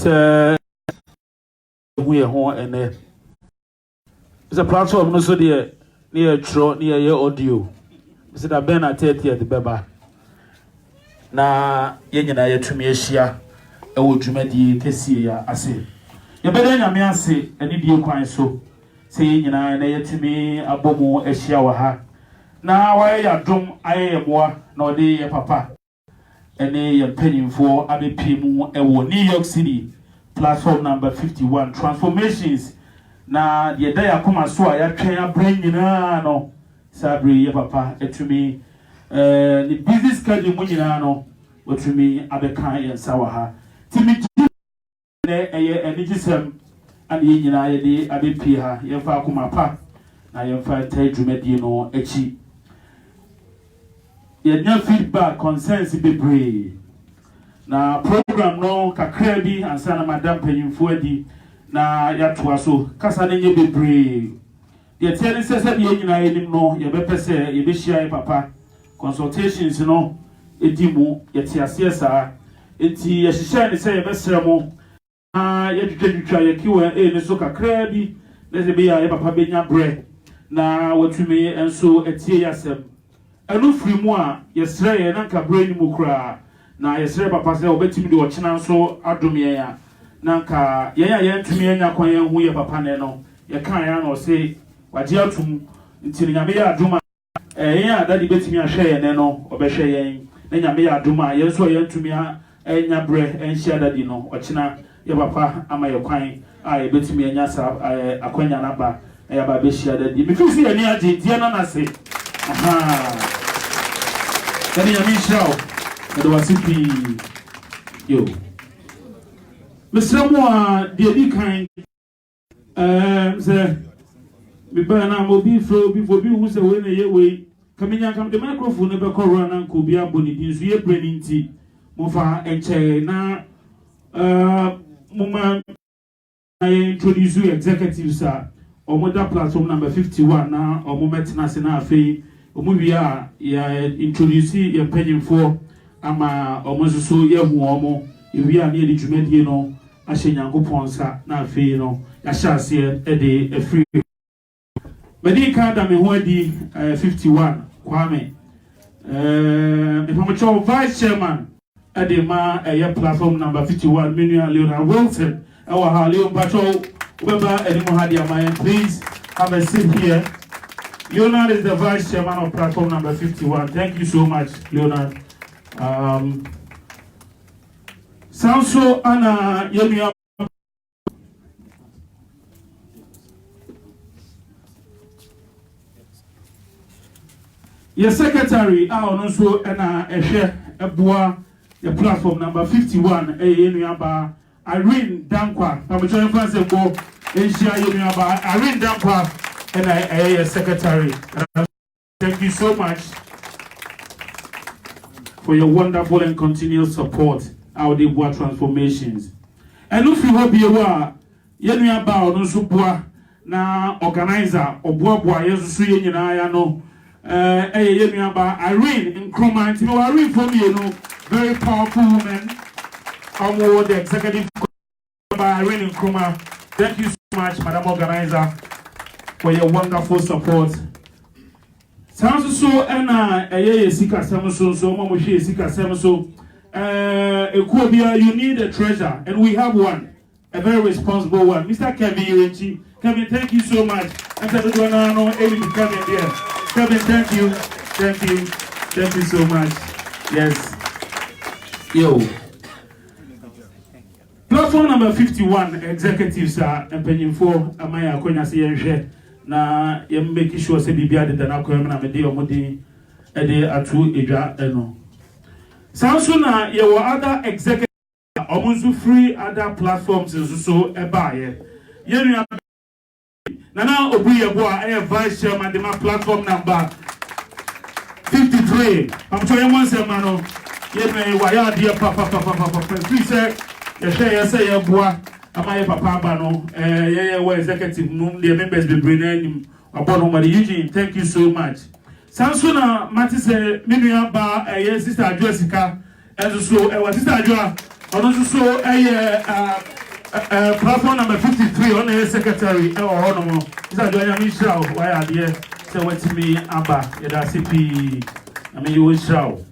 So we are home and it's a platform no so near your audio. It's a Ben at 30 at the Beba. Na yenyina yetumi ehia ewo dwumadi kesi ya ase ye beden nyame ase ani die kwan so se yenyina na yetumi abomu ehia wa ha na waye ya dom aye yeboa na ode ye papa ene ye panyimfo abepimu ewo New York City platform number 51 transformations na ye da yakoma so a ya twen abran nyina no sabri ye papa etumi the business schedule mo nyina no otumi abekan ye sawa timi ne eye enigisem and ye nyina ye de abepi ha ye fa akoma pa na ye fa tadwumadi no echi ye nya feedback concerns bebre na program no kakra bi ansa na madam panyimfo adi na ya toa so kasa ne nye bebre ye tiene sese ye nyina ye nim no ye bepese ye behia ye papa consultations no edimu yeti asiesa enti ye hihye ne se ye besere mo ye twetwa ye kiwa ne so kakra bi ne se be ya ye papa benya bre na watumi enso etie yasem enu firi mu a ye sere ye na nka bre ni mu kura na ye sere papa se obetimi de ochena so adomye ya na nka ye ya ye ntumi enya kwan ye hu ye papa ne no ye kan ya no se wagye atum enti nyame ya adoma ya dadi betimi ahwe ye ne no obehwe yen na nyame ya adoma ye so ye ntumi enya bre enhia dadi no ochena ye papa ama ye kwan a ye betimi enya sa akwanya na ba ya ba behia dadi me fisi ye ni age dia na na se aha kani ya mishao ndo wasipi yo mesramo a de di kan ze me ba na mo bi fro bi fo bi hu se we na ye we kamenya kam de microphone be ko ro na nko bi aboni din so ye brani nti mo fa enche na mo ma introduce executives omoda platform number 51 na omo metina se na afei omo wi a ya introduce ye panyimfo ama omo so ye hu omo wi a na ye dwumadie no ahye nyankopon sa na afei no ya hyase e de free Medi kada me ho adi 51 Kwame information vice chairman adema platform number 51 Minua Leonard Wilson our Leon Patrol Ubeba Edimo Hadiama, please have a seat here. Leonard is the vice chairman of platform number 51. Thank you so much, Leonard. Sanso Anna Yemia. Your secretary, also Anna Ebua, the platform number 51, Irene Dankwa. I'm trying to find some Irene Dankwa, and I secretary. Thank you so much for your wonderful and continuous support our Debois transformations. And if you will be aware, Yenu Aba no Bua na organizer Obuabua Yesu Yena no Yenu Aba Irene Nkrumah. You are Irene from very powerful woman. The executive by Irene Nkrumah. Thank you so much, Madam Organizer, for your wonderful support. Sounds so and Sika Samuso, so Momoshi Sika Samuso. You need a treasure, and we have one, a very responsible one. Mr. Kevin Yurechi. Kevin, thank you so much. And Kevin, here. Kevin, thank you. Thank you so much. Yes. Yo. Platform number 51, executives are paying for Amaya Konya na make sure say bibia de na ko na me de omodi e de atu edwa eno. Sansuna ye were other executives omunzu free other platforms so ebaye. Yenu Nana Obuye Boa vice chairman de my platform number 53. I'm telling you say mano yenu wa ya dia papa please say ye boa amaye papa ba no we executive no the members be bring anim abono ma Eugene. Thank you so much. Sansuna Matise Minua ba sister Adwa Sika enso so sister Adwa ono so Platform number 53 on the secretary or honorable. Is that doing a Michelle? Why are you? So what's me, Abba? That's CP. I mean, you will show.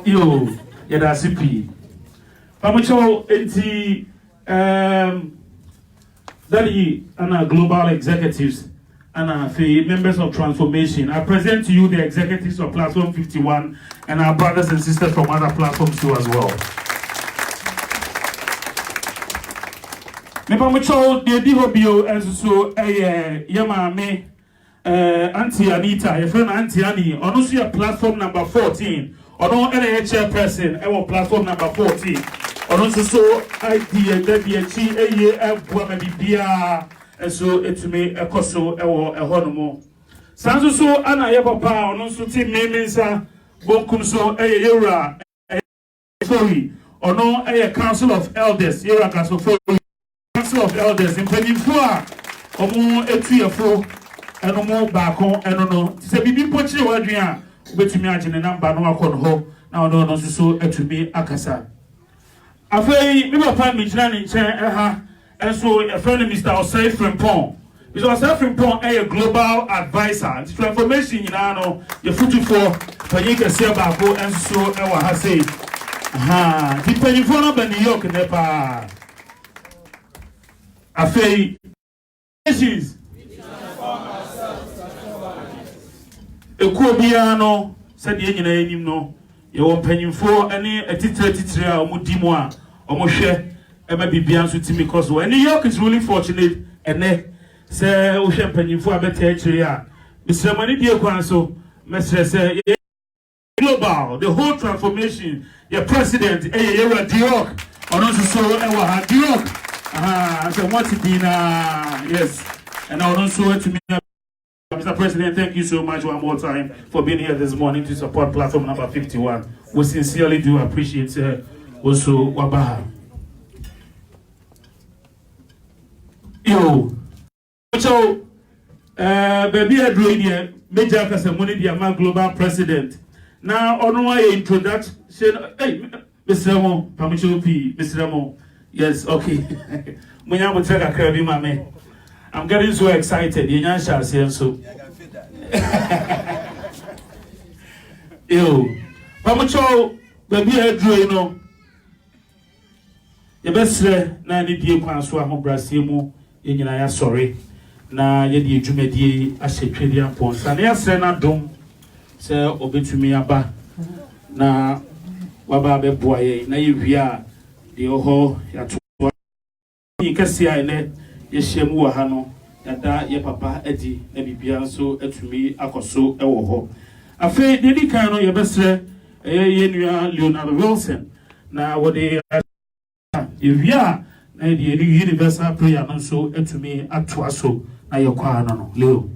Yo, that's CP. Pamacho, enti, Daddy, and our global executives and our members of transformation. I present to you the executives of Platform 51 and our brothers and sisters from other platforms too as well. Pamacho, the Dihobio, and so, Yama me, Auntie Anita, your friend Auntie Annie, on also platform number 14, on all NHR person, our platform number 14. On also so idea that the Bia and so it's me a coso or a honomo. Sanso so Anna Yapapa, on also team Memensa, Bonkum so a Yura, sorry, or no a council of elders, Yura Council of elders in Penifua, or more a 3 or 4, and no more back on, and no, say be poaching or Adrian, but to imagine a number no account ho, now no so to me Akasa. Afei, me papa me jina ni nchen and so a friend Mr. Osei Frimpong. Mr. Osei Frimpong a global advisor. The transformation in ano the 44 panyika se baako and so e wa ha say. Aha, the panyifo no be New York nepa. Afei, nations. Ekuo bia no se de nyina enim no. You want panyimfo any a titire a omudimo a omohwe ema bibia nso timi cause when New York is really fortunate ene say wo hwe panyimfo abeta akire a misramani die kwan so mesre say global the whole transformation your president Yera Diok ono so ewa ha Diok so what be na yes and I also to me Mr. President, thank you so much one more time for being here this morning to support platform number 51. We sincerely do appreciate also Wabaha. Yo, so baby, I drew here, Major Kasamuni, the Amman Global President. Now, on my introduction, hey, Mr. Ramo, Pamicho P, Mr. Ramo. Yes, okay. I'm getting so excited. You shall see so. Yo, Pamacho, baby, I drew, you know. The best na ni die kwan so ahom brasemu yenyina ya sorry na ye die dwumadi ahyetwedi ampon sa na yasre na dom se obetumi aba na waba beboa ye na ye hwia de oho ya to ni kasia ene ye hyemu wa ha no yada ye papa adi na bibia so atumi akoso ewo ho afi de kan no ye besre ye nua Leonard Wilson na wode if you are the universal prayer, and so to me at Twaso, now you're quite no, Leo.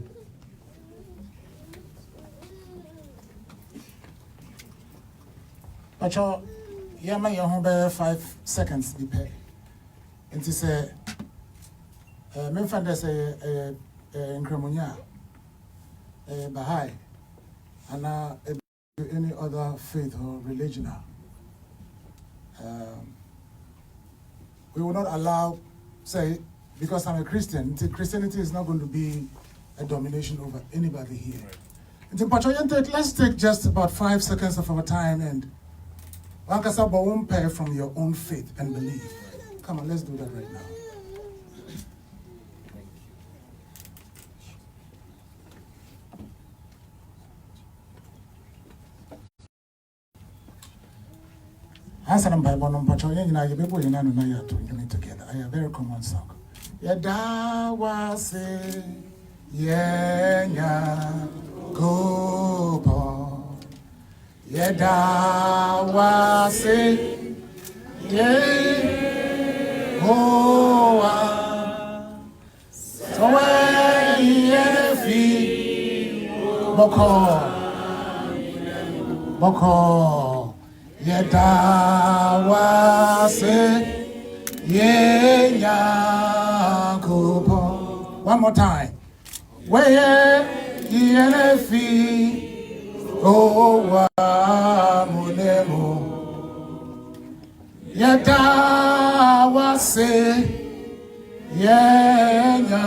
But you may have 5 seconds be paid. And to say, Memphis in Cremonia, Baha'i, and any other faith or religion. We will not allow, say, because I'm a Christian, Christianity is not going to be a domination over anybody here. Let's take just about 5 seconds of our time and from your own faith and belief. Come on, let's do that right now. Answer them by one patch. You know, you people, you know, you have to unite together. I have a very common song. Yada wase, yenya gopo. Yada wase, yenya goa. So when yenefi, boko. Yedawase yenyakupo. One more time. Weye yenefi owa munemu Yeda wase yenyago.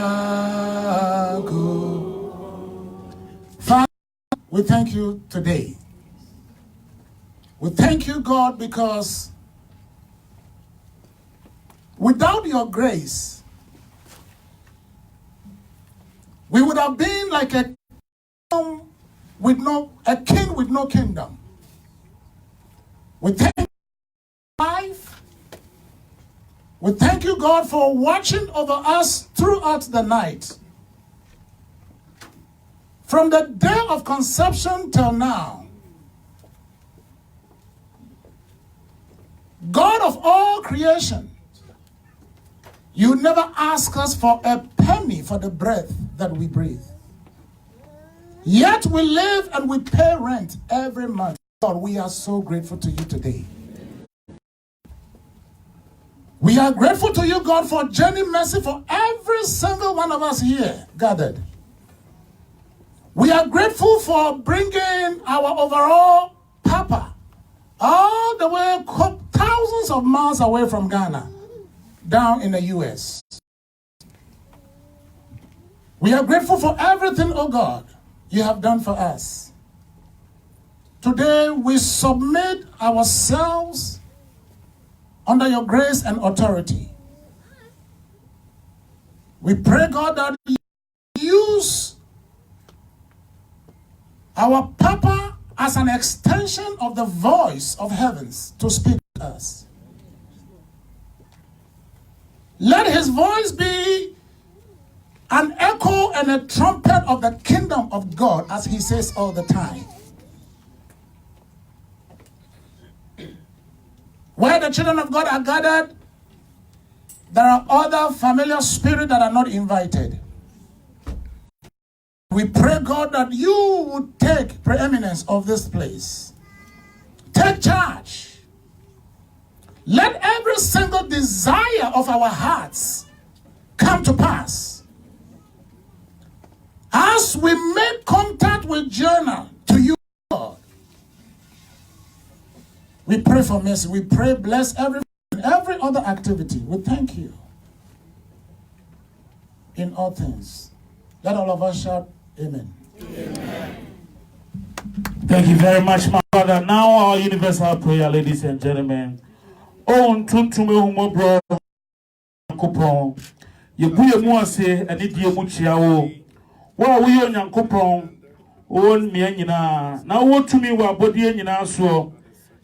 Father, we thank you today. We thank you, God, because without your grace, we would have been like a king with no kingdom. We thank you for life. We thank you, God, for watching over us throughout the night. From the day of conception till now, God of all creation, you never ask us for a penny for the breath that we breathe. Yet we live and we pay rent every month. God, we are so grateful to you today. We are grateful to you, God, for journey mercy for every single one of us here gathered. We are grateful for bringing our overall Papa all the way thousands of miles away from Ghana, down in the U.S. We are grateful for everything, oh God, you have done for us. Today, we submit ourselves under your grace and authority. We pray, God, that you use our Papa as an extension of the voice of heavens to speak to us. Let his voice be an echo and a trumpet of the kingdom of God, as he says all the time. Where the children of God are gathered, there are other familiar spirits that are not invited. We pray, God, that you would take preeminence of this place. Take charge. Let every single desire of our hearts come to pass. As we make contact with journey to you, God, we pray for mercy. We pray, bless every other activity. We thank you in all things. Let all of us shout, Amen. Amen. Thank you very much, my brother. Now our universal prayer, ladies and gentlemen. Oh, tuntume humo bro, kupon. Yebuye muase eni die muchiawo. Wa wiyo nyankopon. O miye nyina. Na wo tumi wa body nyina so.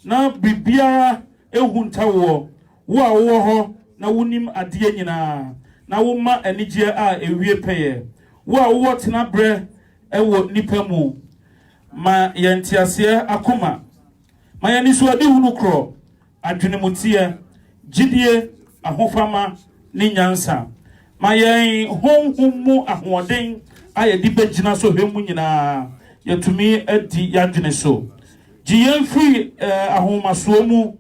Na bibia ehunta wo. Wo a wo ho na wonim ade nyina. Na wo ma enigye a ewie peye. Wo a wo tena bre ewo nipa mu. Ma yentiase akoma. Ma yaniso ade hunu kro. Adwenemutie gidie ahofama ne nyansa ma yen honhummu ahoden ayedi begina so hwemu nyina yetumi adi yadwene so giyen free ahomaso mu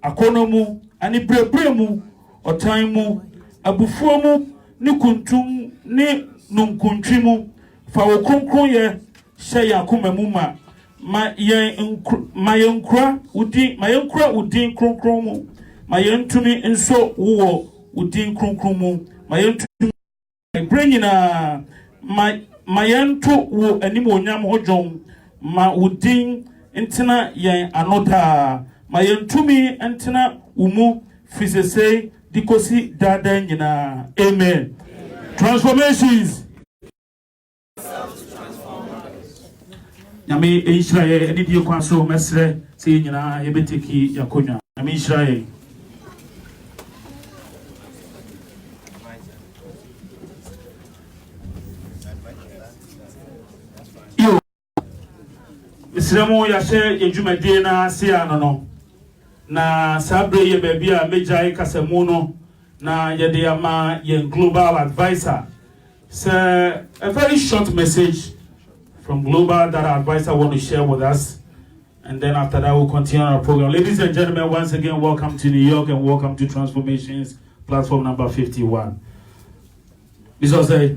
akonomu ani brebremu otan mu abufuo mu ne kuntum ne nunkuntwimu fa wo kronkron ye hye yakoma mu ma yenkura udin kronkron mu ma yentumi nso wo udin kronkron mu ma yentumi brenyina ma yento wo anim onyam hodwon ma udin entena yen anoda ma yentumi entena umu fisese dikosi dada nyina. Amen. Transformations. Yami Israel eni die kwaso mesre se nyina yebeteki yakonwa. Yami Israel. Yo. Misremo ya she yedwumade na se anono. Na sabre ye baby a mejai kasemu no na yede ama ye global advisor. So a very short message from Global that our advisor want to share with us, and then after that we'll continue our program. Ladies and gentlemen, once again, welcome to New York and welcome to Transformations platform number 51. This was a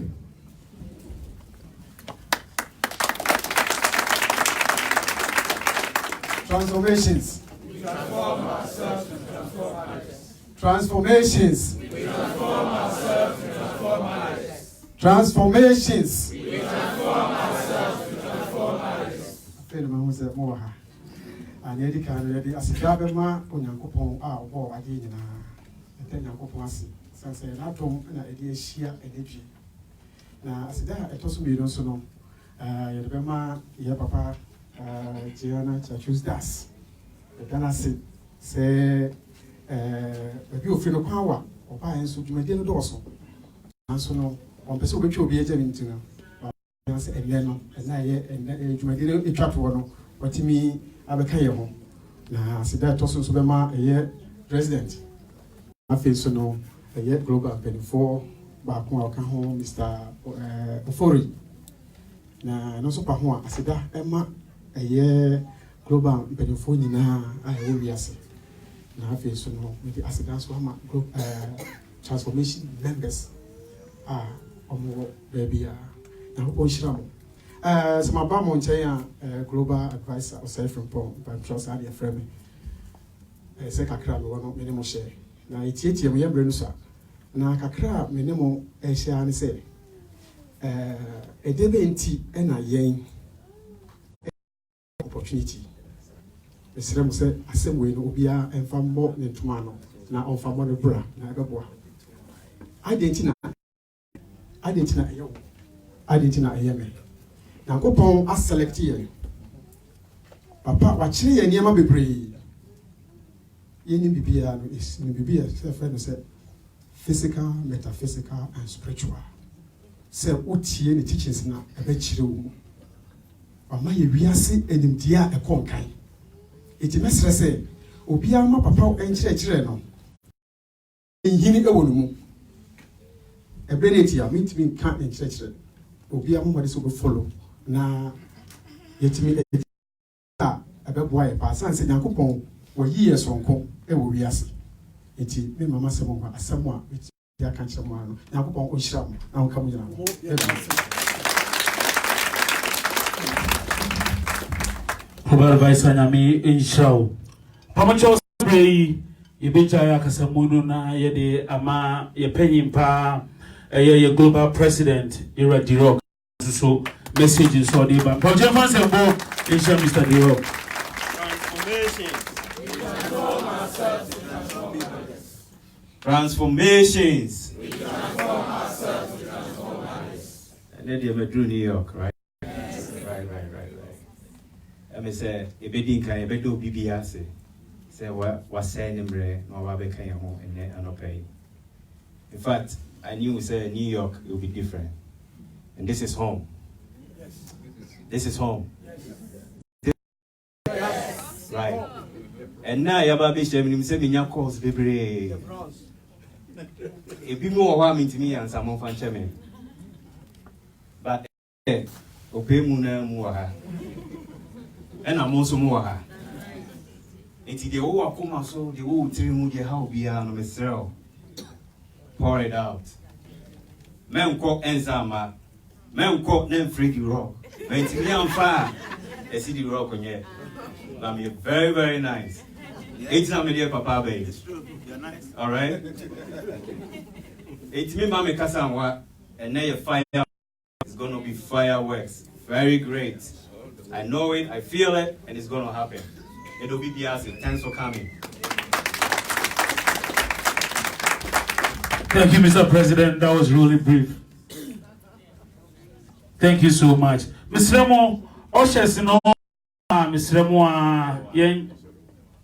Transformations. transform ourselves to transform others. Transformations. We transform ourselves to transform others. Transformations. We transform ourselves to transform others. Afei ma say mo ha. Ani edi kan ready asida be ma onyankopon a obo ade nyina. Ete nyankopon ase. Sanse na tom na edi ehia ededwi. Na asida etoso mi no so no. Yede be ma ye papa Gianna Chachus Das. Edana se ebi ofin no kwawa oba enso dwumade no doso. Nanso no on pese obetwa obi eje ntina. Na se enne no na ye dwumade no etwato no watimi abeka ye ho. Na asida etoso so be ma ye president. Afei so no ye global benefo ba ko aka ho Mr. Ofori. Na no so pa ho asida ema ye global benefo nyina aye wo wiase. Na afei so no we asida so ama transformation members omo baby na ho shira mo sama ba mo nchen global advisor osai from Paul by trust ade frame se kakra me wono me ne mo share na etietie mo yembre no so na kakra me ne mo share ne se edebe enti na yen opportunity esere mo se asem we no obia emfa mbo ne ntoma no na onfa mbo ne bra na ebeboa identity na ayeme na kopon a select ye papa wa kire ye niam bebre ye ni bibia no is ni bibia se friend say physical, metaphysical and spiritual se otie ne teachings na ebe kire wo ama ye wiase enimdia e konkan eti mesre se obia ma papa enkire no enhini ewo no mu ebeneti ya mitimi nka enkire obia mo mode so go follow na yetimi abeboa e pa sanse Nyankopon wo yiye sonko e wo wiase eti me mama se mo asemo a ya kan kire mo ano Nyankopon o hira mo na wo ka mo nyina mo Probar vai sanami inshao pamacho spray ibeja ya kasamuno na yede ama ye penyimpa ye global president Ira Dirok so message so dey ba project man say bo insha Mr. Dirok transformations we transform ourselves to transform others. And then you do New York, right? Yes. Right. I mean, say, a bedding can a bedo BBA say what saying him no wabe can home and then pay. In fact, I knew say New York it will be different. And this is home. Yes. This is home. Yes. Right. And now Yababi Shem say minya calls baby. If you more harm to me and some of fan but obey muna muaha. And I'm also muaha. It's the old Akuma so the old Trimudia how be no Mr. Pour it out. Men cook Enzama. Men cook them free the rock. But it's me on fire. I see the rock on here. But I'm very, very nice. It's not me, Papa, baby. It's true. You're nice. All right. It's me, Mama Kasanwa, and now your fire is gonna be fireworks. Very great. I know it, I feel it, and it's gonna happen. It'll be Biasi. Thanks for coming. Thank you, Mr. President. That was really brief. Thank you so much. Mr. Remo, Oshesino, Mr. Remo, Yen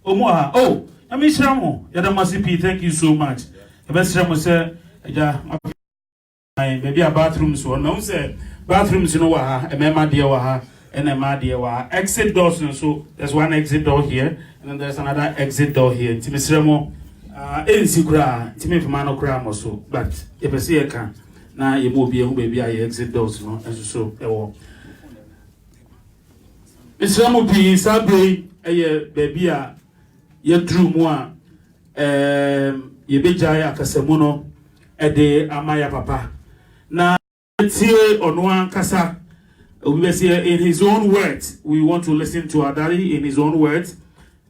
Omoha. Oh, Mr. Remo, Yadamasipi, thank you so much. Mr. Remo said, maybe a bathroom, so no, say bathrooms, you know, a mema dear, and a madia exit doors. So there's one exit door here, and then there's another exit door here. Mr. Remo, Secret, Timmy Mano Cram or so, but if I see a can. Now you will be a baby, I exit those, no, and so. Mr. Mopi, Sabre, a baby, ye drew more, ye be jaya Casamuno, a de Amaya Papa. Now, it's here on one Casa, we will see in his own words. We want to listen to our daddy in his own words.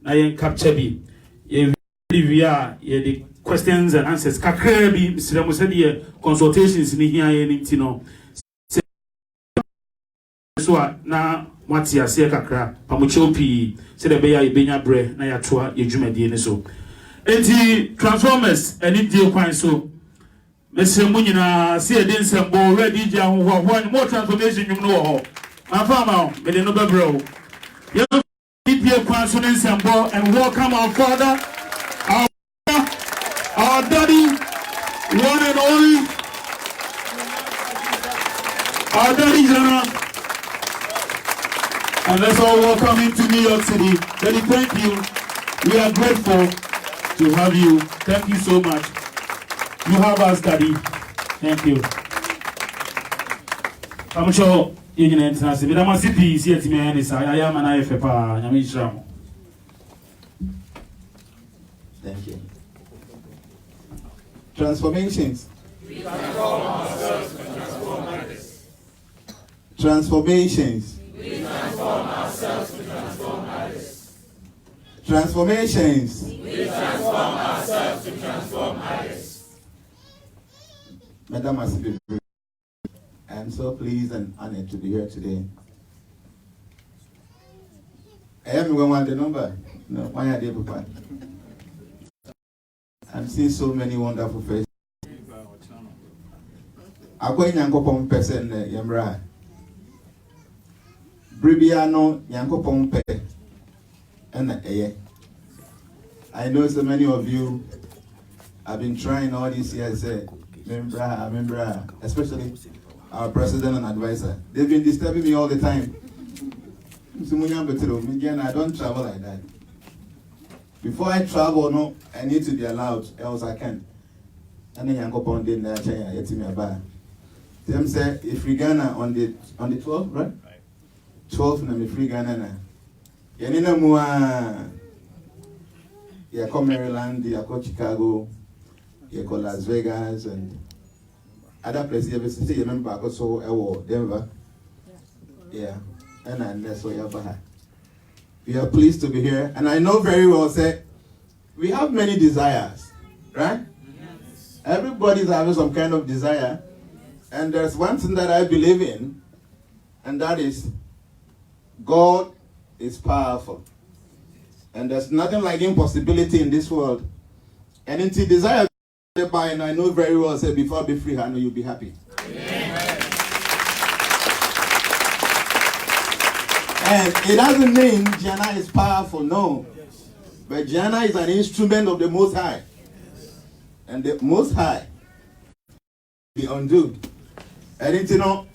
na yen capture bi ye via ye the questions and answers kakra bi misira mo said ye consultations ni hia ye nti no so na wati ase kakra pamocho pi se de be ya ibenya bre na ya toa ye dwumadie ni so enti transformers any die kwan so mesre mu nyina se e den sembo ready ja ho more transformation nwum no ho ma fama me de no bebro ye die kwan so ne sembo and welcome our father our daddy one and only our daddy General. And let's all welcome him to New York City. Daddy, thank you. We are grateful to have you. Thank you so much. You have us, Daddy. Thank you. I'm sure you can answer. But I'm a city. See it, me. I am an IFPA. I'm Israel. Thank you. Transformations. We transform ourselves to transform others. Transformations. We transform ourselves to transform others. Transformations. We transform ourselves to transform others. Madam Asibi, I am so pleased and honored to be here today. I am going to want the number. No, why are they prepared? I'm seeing so many wonderful faces. I'm going to go to person Yamra. Bribiano Yanko Pe and I know so many of you have been trying all these years, remember, especially our president and advisor. They've been disturbing me all the time. I don't travel like that. Before I travel, no, I need to be allowed, else I can't. And then Yanko Pon didn't yet me about. Them say if we Ghana on the 12th, right? 12 na me free Ghana na. Yanina mua ya ko Maryland, ya ko Chicago, ya ko Las Vegas and other places. You remember I so Denver. Yeah. And that's why we are pleased to be here. And I know very well say we have many desires, right? Yes. Everybody's having some kind of desire. And there's one thing that I believe in, and that is God is powerful. And there's nothing like impossibility in this world. And until desire by, and I know very well, say before I be free, I know you'll be happy. Amen. And it doesn't mean Gianna is powerful, no. But Gianna is an instrument of the Most High. And the Most High be undo. And you know,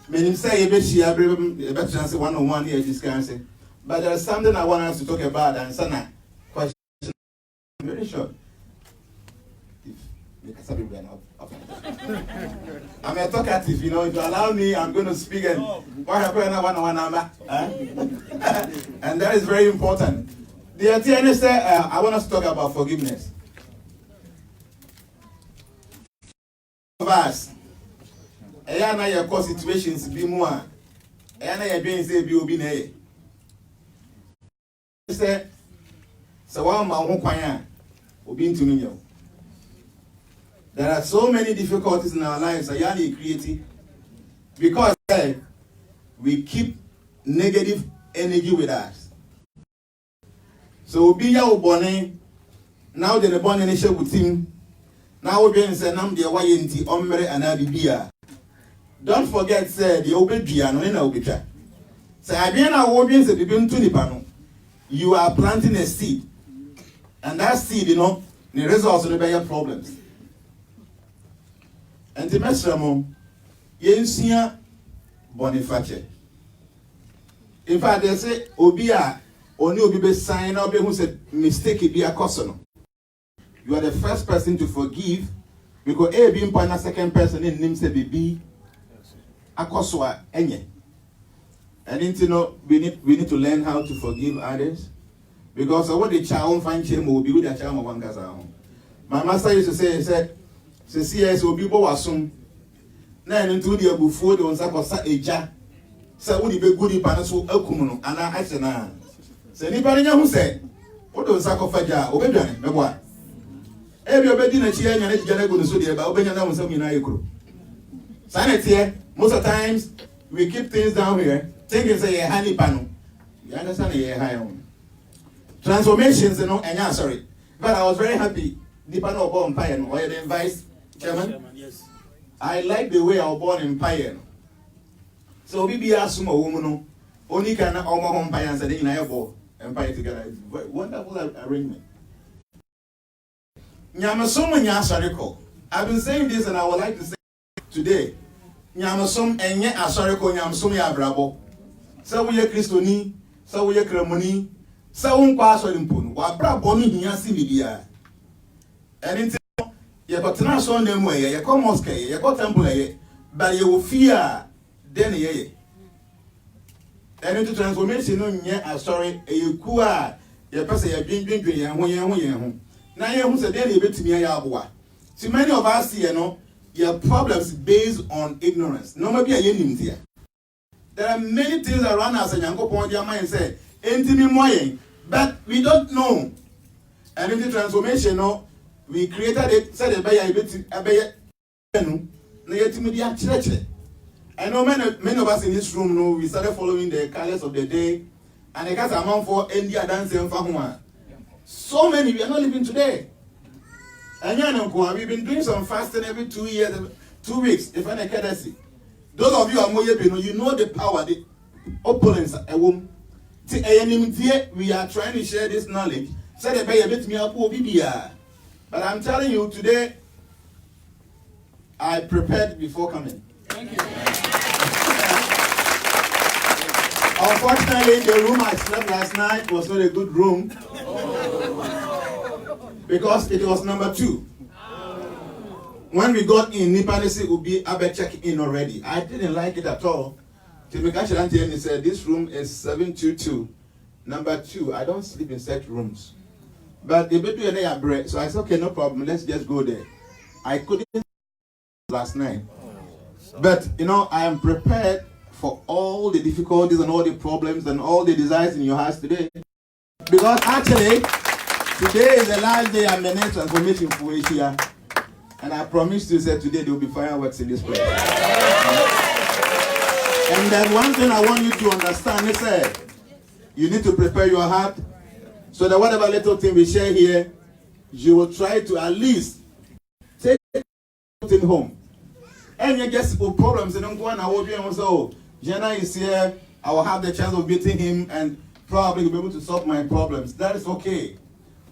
when you say one-on-one here discussing, but there's something I want us to talk about, and Sana question very short. I'm a talkative, you know. If you allow me, I'm going to speak and one-on-one number, and that is very important. The TNS said, I want us to talk about forgiveness. Of us. Ayana ya cause situations be more. Ayana ya being say be obi na ye. Say so one ma ho kwan obi ntumi nyo. There are so many difficulties in our lives Ayana creating because we keep negative energy with us. So obi ya obone now the born in share with him. Now we been say nam de wa ye nti omre ana bibia. Don't forget, say the obedient no na obetwa. Say abiana wo bi say bibi ntu nipa no. You are planting a seed. And that seed, you know, the results will be your problems. And the mesra mo yensia boniface. In fact, they say obia oni obi be sign obi who said mistake be akoso. You are the first person to forgive because a being point second person in name say be akoswa enye. And you know we need to learn how to forgive others because what the child find shame will be with the child of one gaza. My master used to say, he said, "CS will be boasum." Now into the before the ones that was eja. So would be good if I so akumuno and I said, "Say anybody who said What do Sakofaja, Obedan, Meboa? Every obedient and Chian and Janago so dear, but Obedian was something I grew. Sanity, most of the times we keep things down here, thinking say a honey panel. You understand a high on transformations, you know, and yeah, sorry. But I was very happy. The panel born Pioneer, or the vice chairman. Yes. I like the way I was born in Pioneer. So we be assume a woman only can all my home Pioneer and say in Iowa Empire together. It's a wonderful arrangement. Nyamasom Nyasariko. I've been saying this and I would like to say today. Nyamasom enye asariko nyamasom ya brabo. So we are Christoni, so we are Cremoni, so we are Swedimpun. Wa brabo ni hiyansi bibia. And in you got to so them way, you come mosque, you got temple, but you will fear then ye. And into transformation, no, yeah, sorry, you kua, you pass a drink, and when you're home. Now you said, then you bet me a yawa. See, many of us here, you know, your problems based on ignorance. No, maybe a yin here. There are many things around us, and Yanko point your mind say, intimate moyen, but we don't know. And into transformation, no. We created it, said a bay, I know many of us in this room know we started following the colors of the day, and the cast amount for India dancing for so many we are not living today. And we've been doing some fasting every 2 years, 2 weeks, if any courtesy. Those of you are more you know the power, the opponents a woman. We are trying to share this knowledge. Said a bay a bit me up. But I'm telling you today, I prepared before coming. Thank you. Unfortunately, the room I slept last night was not a good room because it was number 2. When we got in, Nipanesi would be Abe check in already. I didn't like it at all. Timikachilanti said, this room is 722, number 2. I don't sleep in such rooms. But they do a break, so I said, okay, no problem, let's just go there. I couldn't last night. But, you know, I am prepared for all the difficulties and all the problems and all the desires in your hearts today. Because actually, today is the last day I'm the next transformation for Asia. And I promise you that today there will be fireworks in this place. And then one thing I want you to understand is that you need to prepare your heart so that whatever little thing we share here, you will try to at least take it home. And you get problems, and don't go on. I will be able to say, oh, Jenna is here, I will have the chance of meeting him and probably be able to solve my problems. That is okay.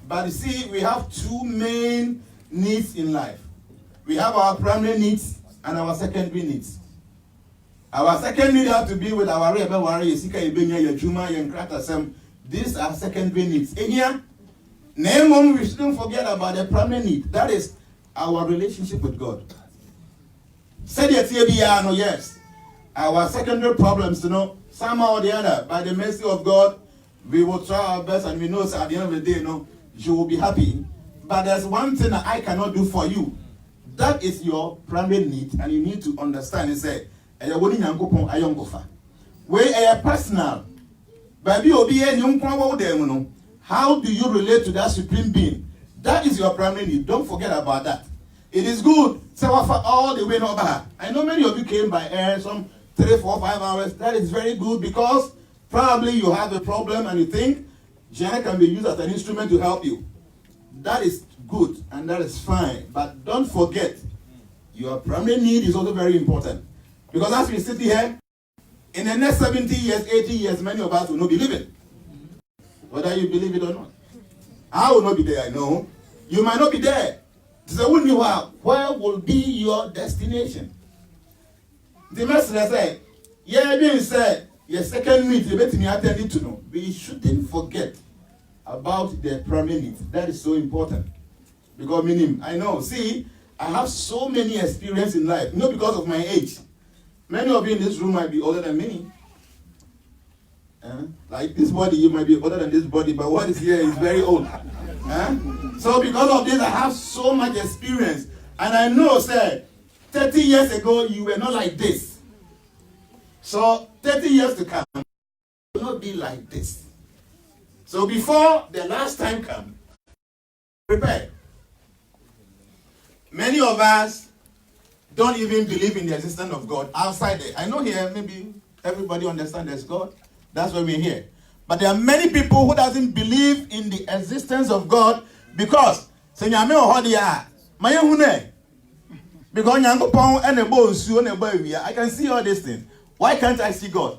But you see, we have 2 main needs in life. We have our primary needs and our secondary needs. Our second need have to be with our these are secondary needs. And here, we shouldn't forget about the primary need. That is our relationship with God. Said yes. Our secondary problems, you know, somehow or the other, by the mercy of God, we will try our best, and we know at the end of the day, you know, you will be happy. But there's one thing that I cannot do for you. That is your primary need, and you need to understand and say, we are personal. How do you relate to that supreme being? That is your primary need. Don't forget about that. It is good. So all the way over. I know many of you came by air, some 3, 4, 5 hours. That is very good because probably you have a problem and you think Jenna can be used as an instrument to help you. That is good and that is fine. But don't forget, your primary need is also very important. Because as we sit here, in the next 70 years, 80 years, many of us will not be living. Whether you believe it or not. I will not be there, I know. You might not be there. So where will be your destination? The messenger said, yeah, being said, your second need, you better me attend to know. We shouldn't forget about the primary needs. That is so important. Because meaning, I know, see, I have so many experience in life, not because of my age. Many of you in this room might be older than me. Like this body, you might be older than this body, but what is here is very old. So because of this, I have so much experience. And I know, sir, 30 years ago, you were not like this. So 30 years to come, you will not be like this. So before the last time comes, prepare. Many of us don't even believe in the existence of God outside there. I know here, maybe everybody understands there's God. That's why we're here. But there are many people who doesn't believe in the existence of God because because I can see all these things. Why can't I see God?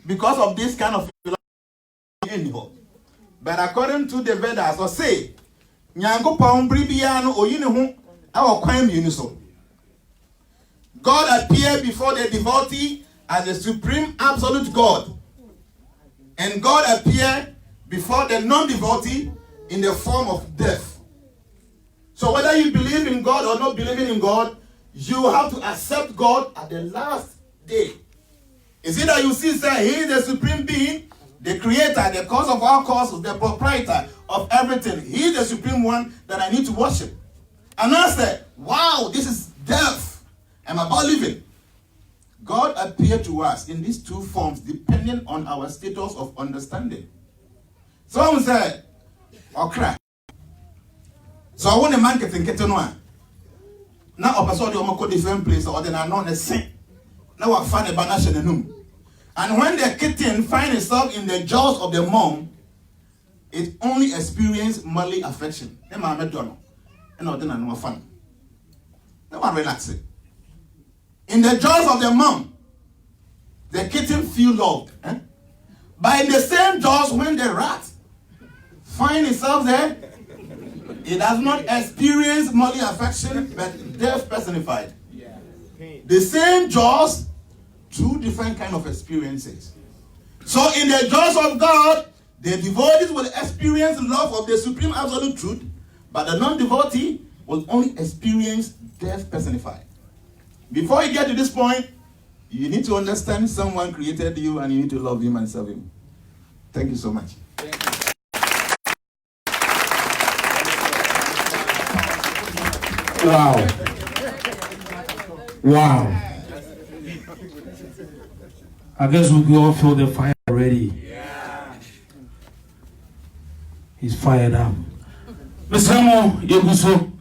Because of this kind of anyhow. But according to the Vedas, or say, God appeared before the devotee as the supreme absolute God. And God appeared before the non-devotee in the form of death. So whether you believe in God or not believing in God, you have to accept God at the last day. Is it that you see, sir, he is the supreme being, the creator, the cause of all causes, the proprietor of everything. He is the supreme one that I need to worship. And I said, wow, this is death. I'm about living. God appeared to us in these two forms depending on our status of understanding. Someone said, okay. So I want a man getting one. Now I saw the different place or then I know the same. Now I find a banana in the room. And when the kitten finds itself in the jaws of the mom, it only experiences motherly affection. Then I met Donald. And then I know fun. Then I relax it. In the jaws of the mom, the kitten feel loved. But in the same jaws, when the rat finds itself there, it does not experience motherly affection, but death personified. The same jaws, two different kind of experiences. So in the jaws of God, the devotees will experience love of the supreme absolute truth, but the non-devotee will only experience death personified. Before you get to this point, you need to understand someone created you and you need to love him and serve him. Thank you so much. Wow. Wow. I guess we all feel the fire already. He's fired up. Mr. Mo, Yebuso.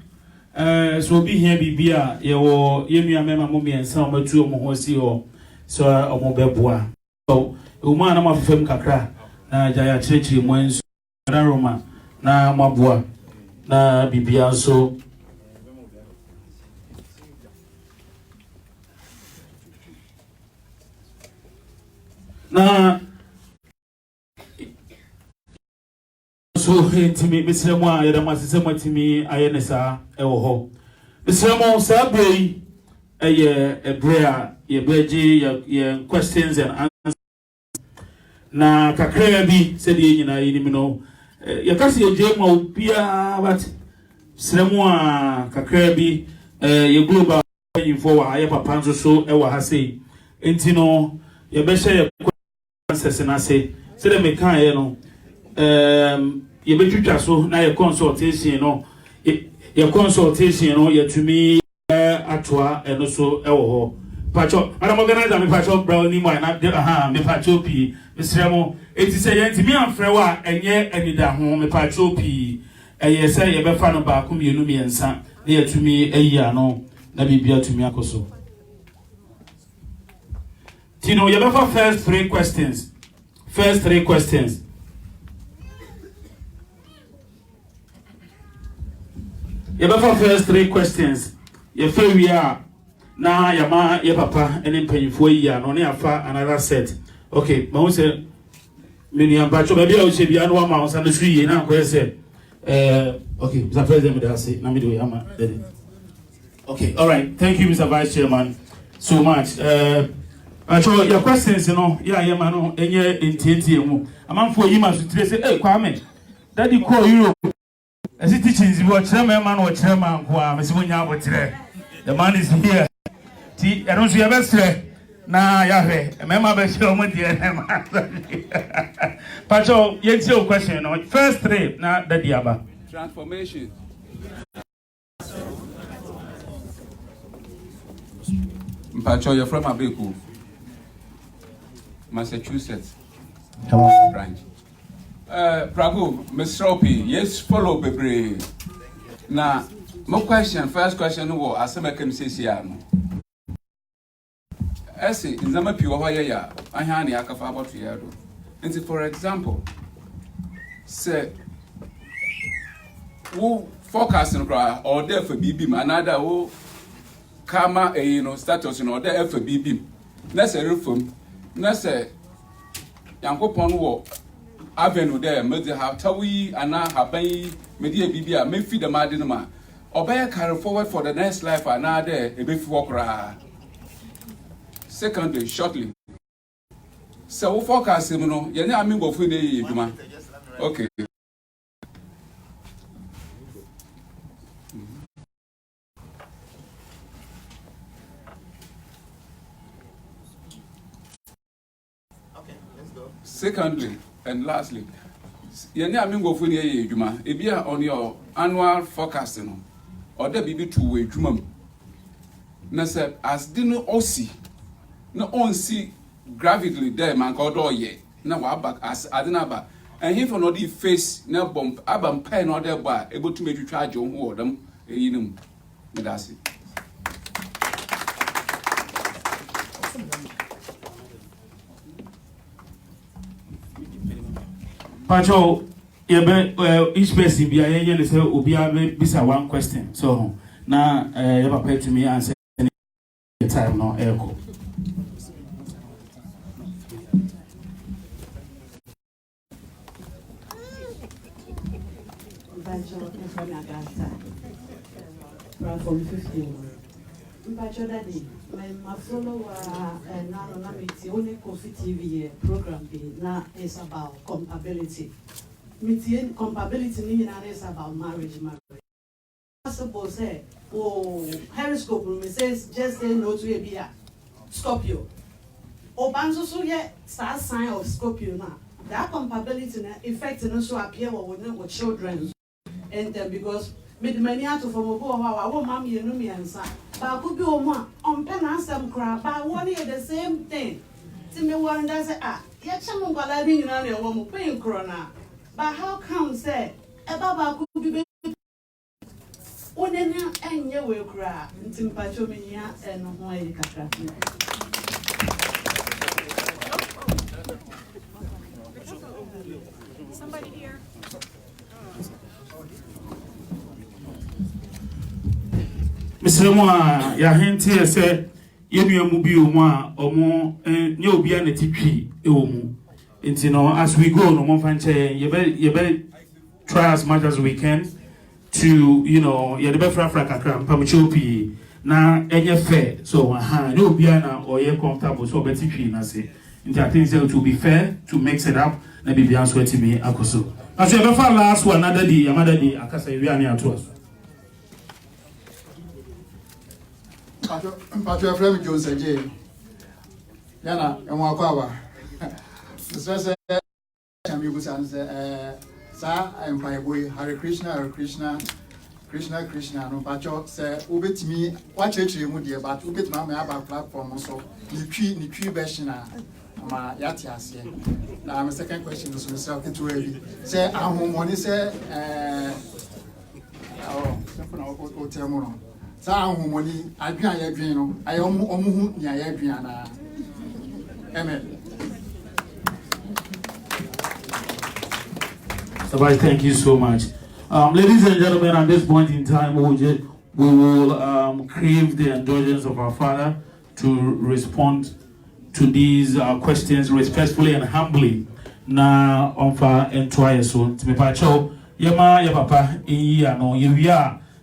So be here, be here. You mema mummy and some of two mohosi or so a mobile. So, Umana of Fem Kakra, na Jaya Trechi, Mwens, Roma, na Mabua, na Bibia so. Na so intimi Mr. Mo Yadamasimo Timi Ayenesa Ewoho. Mr. Mo Sabi a brea ye beji ye questions and answers. Na kakra bi said ye nyina yinimino yakasi ye jema bia but Sremo kakra bi ye global info wa ye papa nso so ewa ha sei entino ye be share answers na say the me kan ye no ye betwitwa so na ye consultation no ye consultation no ye tumi atwa eno so ewo ho pacho madam organizer me pacho brownie mo na me pacho pi Mr. Eti say ye ntimi amfre wa enye anida ho me pacho pi eye say ye be fa no ba ko mienu miensa na ye tumi ayi ano na bibia tumi akoso Tino ye be fa first three questions You better first three questions. You feel we are now your ma, your papa, and then paying for a year, no near far another set. Okay, Mount Many Bacho, maybe I will say the annual mouse and the tree, and I'm going to say, okay, the president will say, Namidu Yama. Okay, all right. Thank you, Mr. Vice Chairman, so much. Your questions, yeah, man, and yeah, in TNT. I'm for you, must say, hey, Kwame, Daddy call you. As it teaches you, chairman or chairman, the man is here. I don't see a best now, Yahweh, a member of the Pacho, yes, your question. First three, now the Diaba. Transformation. Pacho, you're from Abeku, Massachusetts branch. Pragu, Mr. Opi, yes, follow Bebre. Now, my question, first question, was as I can say, I say, in the map, I had a kafa about Yado. And for example, say, who forecasting or there for BB, another who karma, status in order for BB. That's a reform. That's a Yanko Pon avenue there, maybe have Tawi, Anna, Habai, Media Bibia, may feed the Madinama, or bear carry forward for the next life, another a bit walker. Secondly, shortly. So, forecast, I mean, go for the okay. Secondly, and lastly, you know, go for the Juma. If you are on your annual forecasting, or there be 2 way Juma. Nasa as didn't see, no on see gravity there, man, called all ye. Now, back as Adenaba, and him for not the face, no bump, Abam pen or there by able to make you charge your word, that's it. Pacho, each person be a year say Ubia bisa one question. So now you have to me answer the time no echo. From 15. Pacho Daddy, my follower now only Coffee TV program be now is about compatibility. Compatibility is about marriage. Possible say, oh, horoscope says just say no to a beer. Scorpio. Obanzo so yet star sign of Scorpio now. That compatibility effect also appear with children. And because with many out of our mommy and me answer. But could be on pen and some crap, but 1 year the same thing. See me wonder say, yet someone got a ring on your woman paying corona. But how come say, a baba could be one and you will cry until Pachomia and Hawaii Catra. Somebody here. Mr. Moa, ya henti say, Yemi Mubi Uma, or more, and you'll be an etiquette, and you know, as we go, no more fancy, you better try as much as we can to, you know, you're the best Africa, Pamachopi, now, any fair, so, no Biana or you're comfortable, so better tree, I say. And I think it will be fair to mix it up, maybe be answered to me, Akoso. As you ever last one, another day, I can say, we are near to us. Patrick Frame Jones again. Yana, and Wakawa. The Sasa Chamibusan, Sa, and my boy, Hare Krishna, Krishna, no Pacho, say, Ubit me, watch it, you would, but Ubit Mamma about platform, so Niki Beshina, my Yatias. Now, my second question is myself into early. Say, I'm home, say, oh, Temono. Money, I can't agree. I almost agree. Amen. So, thank you so much. Ladies and gentlemen, at this point in time, we will crave the indulgence of our Father to respond to these questions respectfully and humbly. Now, on far and twice soon. To me, Pacho, Yama, ya Papa,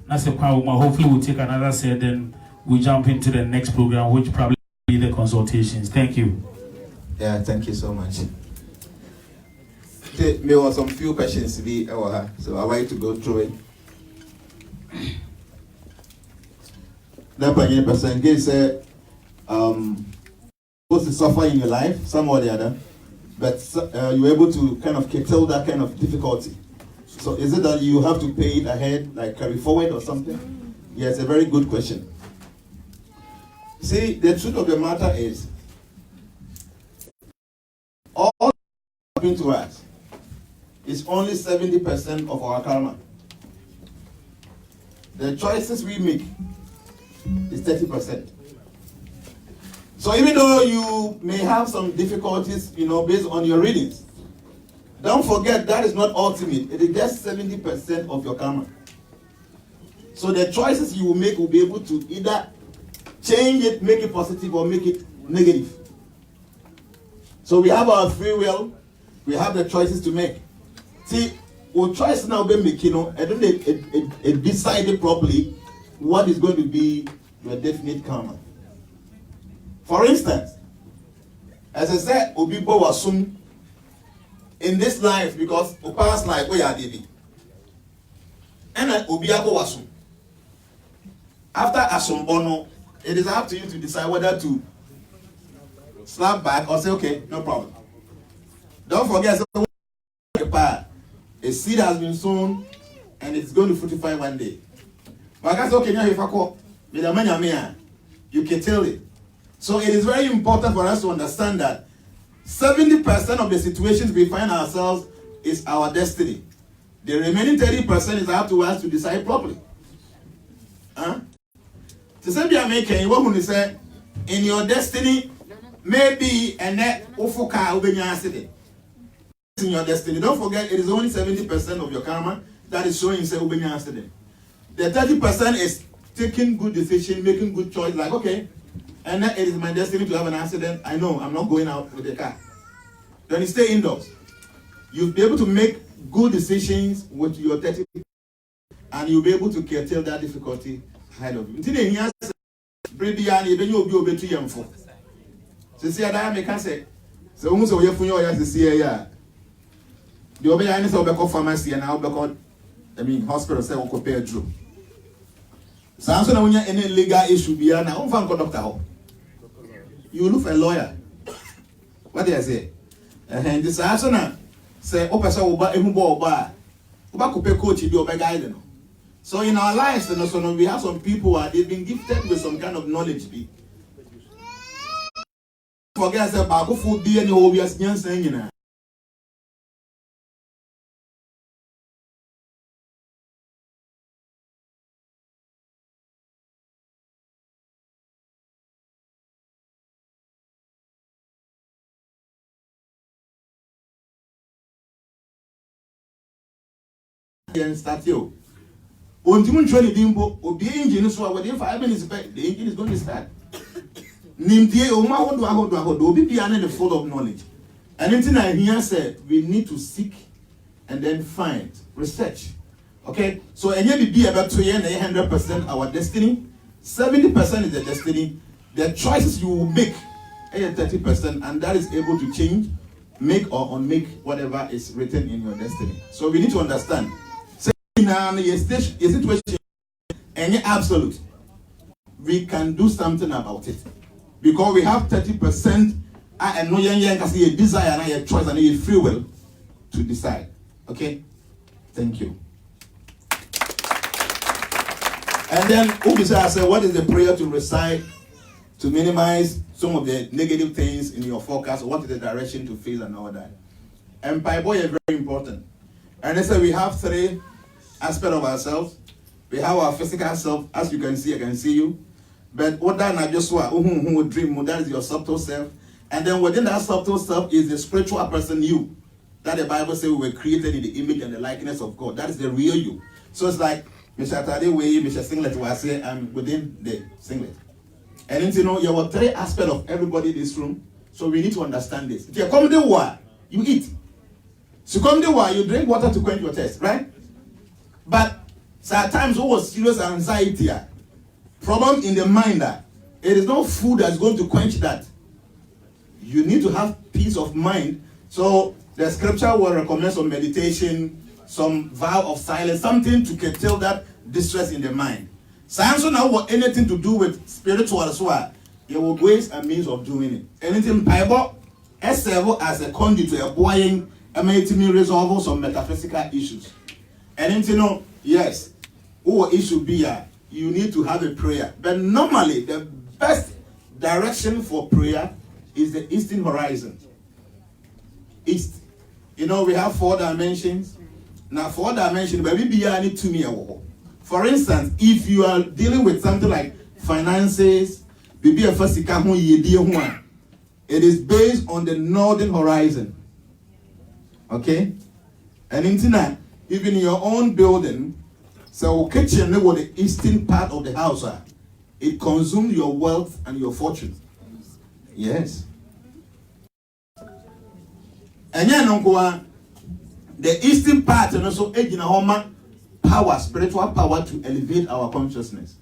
no, hopefully we'll take another set, then we jump into the next program, which probably be the consultations. Thank you. Yeah, thank you so much. There were some few questions to be so I want to go through it. That person said, supposed to suffer in your life, some or the other, but you were able to kind of curtail that kind of difficulty. So is it that you have to pay it ahead, like carry forward or something? Yes, a very good question. See, the truth of the matter is, all happening to us, is only 70% of our karma. The choices we make is 30%. So even though you may have some difficulties, based on your readings, don't forget that is not ultimate. It is just 70% of your karma. So the choices you will make will be able to either change it, make it positive, or make it negative. So we have our free will. We have the choices to make. See, our choice now be making, I don't decide properly what is going to be your definite karma. For instance, as I said, Obibo Wasum in this life, because the past life we are living, and Obiabo Wasum. After Asumbono, it is up to you to decide whether to slap back or say, okay, no problem. Don't forget, a seed has been sown and it's going to fructify one day. But I okay, you can tell it. So it is very important for us to understand that 70% of the situations we find ourselves is our destiny. The remaining 30% is up to us to decide properly. To say be American, what when you say in your destiny, maybe and that ufuka ubenya in your destiny. Don't forget, it is only 70% of your karma that is showing say ubenya accident. The 30% is taking good decision, making good choice. Like okay, and that it is my destiny to have an accident. I know I'm not going out with the car. Then you stay indoors. You'll be able to make good decisions with your 30%, and you'll be able to curtail that difficulty ahead of you. Until the years, Bridian, even you'll be able to young for. So see, I make say, so almost a year for you, I see a the obedience of the pharmacy and now because hospital say we compare Drew. So I'm saying when any legal issue be now, I'm from doctor. You look for a lawyer. What do I say? And this answer say, "Oh, person, we buy, we buy, coach, you be guide." So in our lives, we have some people who they've been gifted with some kind of knowledge. Forget say, "Baku food be any obvious saying." And start you. Until the dimpo, or the engine is within 5 minutes, the engine is going to start. Nimtie Oma do be the full of knowledge. And anything I hear said, we need to seek and then find, research. Okay? So any be about 100% our destiny, 70% is the destiny. The choices you will make 30%, and that is able to change, make or unmake whatever is written in your destiny. So we need to understand. Now, your situation, any absolute, we can do something about it because we have 30%. And no young can see a desire and a choice and a free will to decide. Okay, thank you. And then Ubisa said, what is the prayer to recite to minimize some of the negative things in your forecast? What is the direction to face and all that? And Bible is very important. And they said we have 3 aspects of ourselves. We have our physical self, as you can see, I can see you. But what that not just what who dream, that is your subtle self. And then within that subtle self is the spiritual person you. That the Bible says we were created in the image and the likeness of God. That is the real you. So it's like Mr. Tadeway, Mr. Singlet was say I'm within the singlet. And then there were 3 aspects of everybody in this room. So we need to understand this. If you come the war, you eat. So come the war, you drink water to quench your thirst, right? But sometimes what was serious anxiety, problem in the mind that it is not food that's going to quench that. You need to have peace of mind. So the scripture will recommend some meditation, some vow of silence, something to curtail that distress in the mind. Science now want anything to do with spiritual as well. It will ways and means of doing it. Anything Bible as a conduit to a boying and making me resolve some metaphysical issues. And yes, it should be you need to have a prayer. But normally, the best direction for prayer is the eastern horizon. East. You know, we have 4 dimensions. Now, 4 dimensions, but we be only 2 me. For instance, if you are dealing with something like finances, it is based on the northern horizon. Okay? And in that, even in your own building, so kitchen with the eastern part of the house, it consumes your wealth and your fortune. Yes. And the eastern part and also power, spiritual power to elevate our consciousness.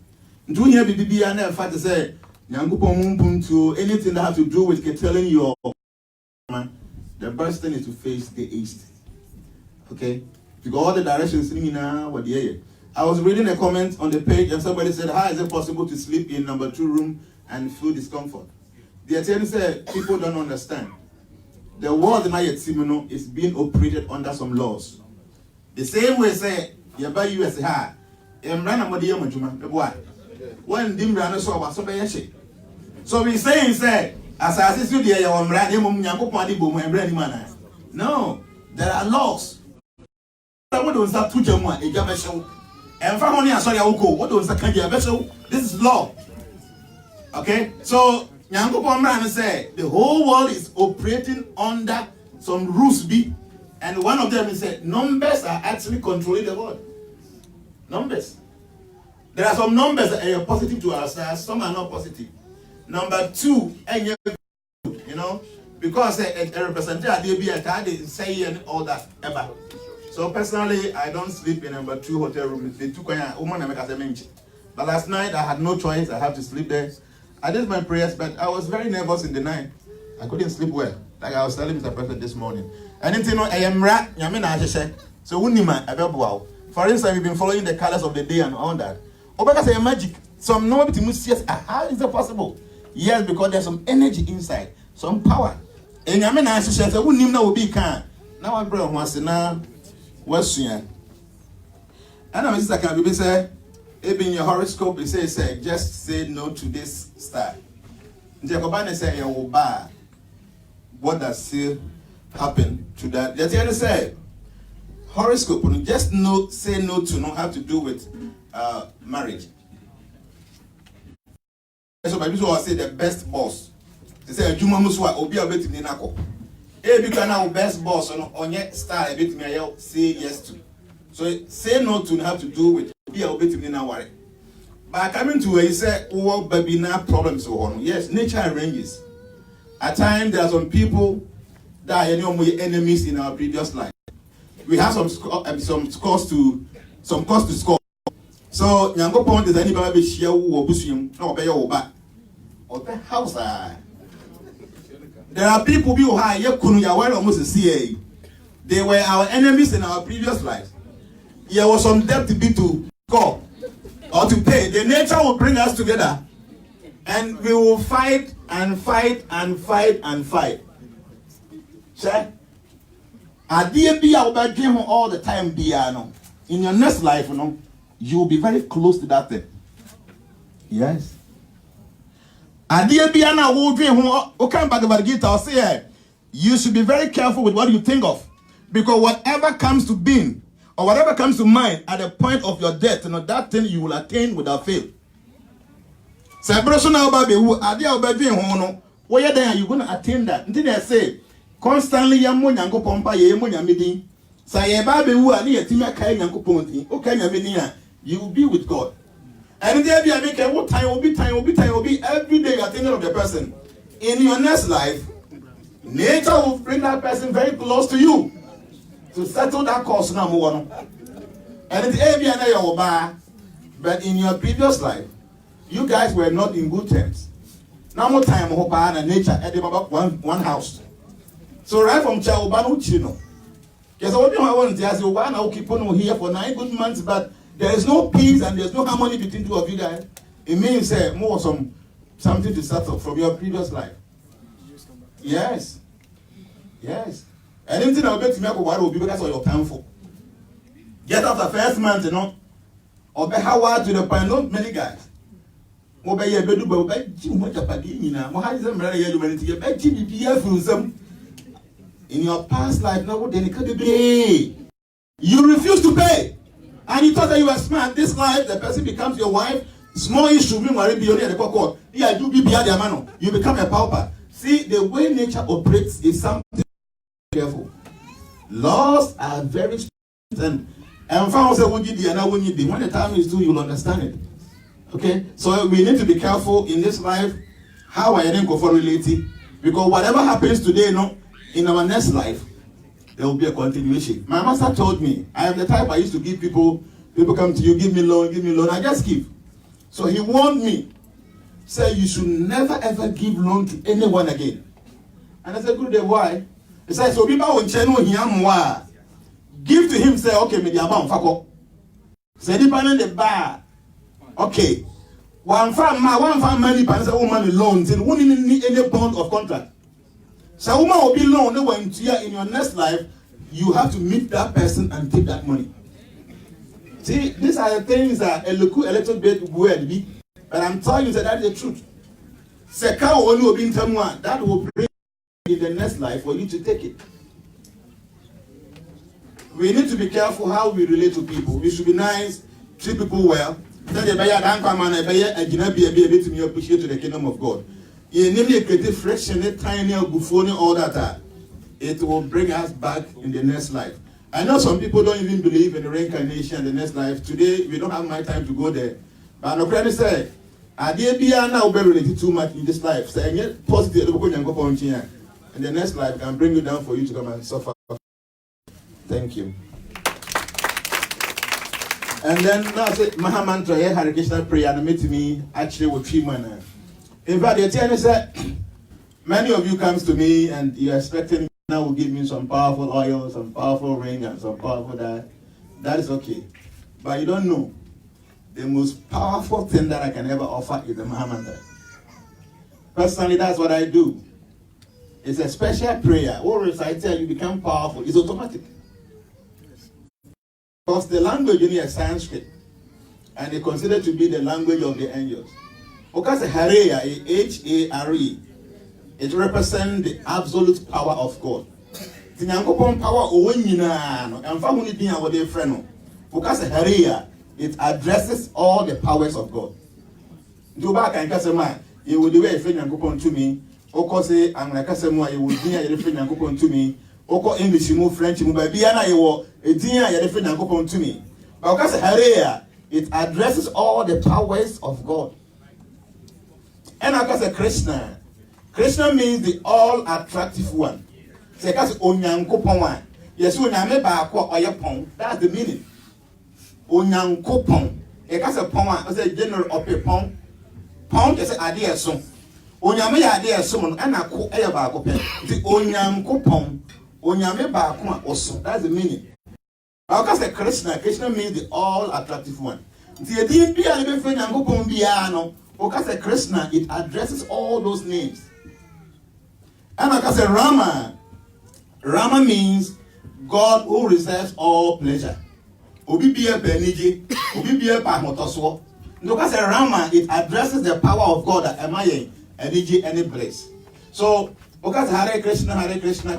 Do you hear BBB and in fact say anything that has to do with telling your the best thing is to face the east. Okay? Because all the directions I was reading a comment on the page and somebody said, how is it possible to sleep in number 2 room and feel discomfort? The attorney said people don't understand. The world is being operated under some laws. The same way say by US so we saying say as I see no, there are laws. This is law. Okay, so say the whole world is operating under some rules and one of them is that numbers are actually controlling the world. Numbers. There are some numbers that are positive to us, some are not positive. Number 2, you know, because a representative say and all that ever. So personally, I don't sleep in number 2 hotel room. But last night I had no choice. I have to sleep there. I did my prayers, but I was very nervous in the night. I couldn't sleep well. Like I was telling Mr. President this morning. And you know, I am rat. So for instance, we've been following the colors of the day and all that. Because I magic. Some nobody to see how is it possible? Yes, because there's some energy inside, some power. And I said, will be can. Now I bring once now. What's here? And I'm Mr. Kabi say, if in your horoscope it says, just say no to this star. Jacobane say, what does still happen to that? Just the say, horoscope, just say no to not have to do with marriage. So my people say the best boss. They say Juma Muswa Obi Abeti Ninako. If you can now best boss on your star a bit me say yes to. So say no to have to do with Obi Abeti Ninawari. But coming to where you say oh baby now problems so on. Yes, nature arranges. At times there are some people that are enemies in our previous life. We have some scores to score. So Yango Pond is anybody share who busum no obey your back. Or the house. There are people who are here almost CA. They were our enemies in our previous lives. There was some debt to be to score or to pay. The nature will bring us together. And we will fight and fight and fight and fight. Sure? All the time, in your next life, you will be very close to that thing. Yes. You should be very careful with what you think of. Because whatever comes to being, or whatever comes to mind at the point of your death, that thing you will attain without fail. So, you're going to attain that. Until they say, constantly, you will be with God. And there be time will be every day you are thinking of the person. In your next life, nature will bring that person very close to you to settle that course now. And but in your previous life, you guys were not in good terms. Now more time and nature at one house. So right from Chaubano Chino. Yes, I want to ask you, why now keep on here for 9 good months, but there is no peace and there's no harmony between 2 of you guys. It means more something to settle from your previous life. Yes. Yes. And anything I'll bet to make will be because of your painful. Get after first month, or be how hard to the point, not many guys. Obey a bedu, but Jim went up again, in your past life, now what you refuse to pay. And you thought that you were smart. This life, the person becomes your wife. Small issue, you become a pauper. See, the way nature operates is something careful. Laws are very strict, and when the time is due, you'll understand it. Okay? So we need to be careful in this life how I didn't go for relating. Because whatever happens today, in our next life, there will be a continuation. My master told me, I am the type I used to give people come to you, give me loan, I just give. So he warned me, said you should never ever give loan to anyone again. And I said, good day, why? He said, so people will give to him, say, okay, me the amount, fuck up. Say, depending the bar, okay. One farm money, but say, woman loans, and wouldn't need any bond of contract. So, woman will be loan, in your next life, you have to meet that person and take that money. See, these are the things that a little bit weird, but I'm telling you that is the truth. That will bring in the next life for you to take it. We need to be careful how we relate to people. We should be nice, treat people well. Then they to appreciate to the kingdom of God. You need to create friction, tiny, buffooning, all that. It will bring us back in the next life. I know some people don't even believe in the reincarnation and the next life. Today, we don't have my time to go there. But no credit say, I did be now related too much in this life. So, and yet, positive, and the next life can bring you down for you to come and suffer. Thank you. And then now I say Maha Mantra, Hare Krishna prayer, and meet me actually with 3 months. In fact, the TN said, many of you comes to me and you're expecting now will give me some powerful oil, some powerful ring, and some powerful that. That is okay. But you don't know. The most powerful thing that I can ever offer is the Maha Mantra. Personally, that's what I do. It's a special prayer. Or I tell you, become powerful. It's automatic. Because the language is Sanskrit, and they consider to be the language of the angels. Because Hare, H-A-R-E, it represents the absolute power of God. Because Hare, it addresses all the powers of God. You would do a friend to me, or say, I'm like a you would be a friend to me. Oko English move French move baby na you a dear ya different and to me. But because Hare, it addresses all the powers of God. And because Krishna. Krishna means the all attractive one. Say because Onyankopon. Yes, Onyame ba kwa oyepon. That's the meaning. Onyankopon. E ka se pon a say general of a pon. Pon is ade so. Onyame ya ade so no na ko e ba ko pe. The Onyankopon. Onyame ba ko also. That's the meaning. Because Krishna means the all attractive one. The edin bia e be fe Nyankopon bia no. Because Krishna, it addresses all those names. And because Rama means God who reserves all pleasure. Obi bia beniji, obi bia pa motoswo. Because Rama, it addresses the power of God that emaye energy any place. So because Hare Krishna, Krishna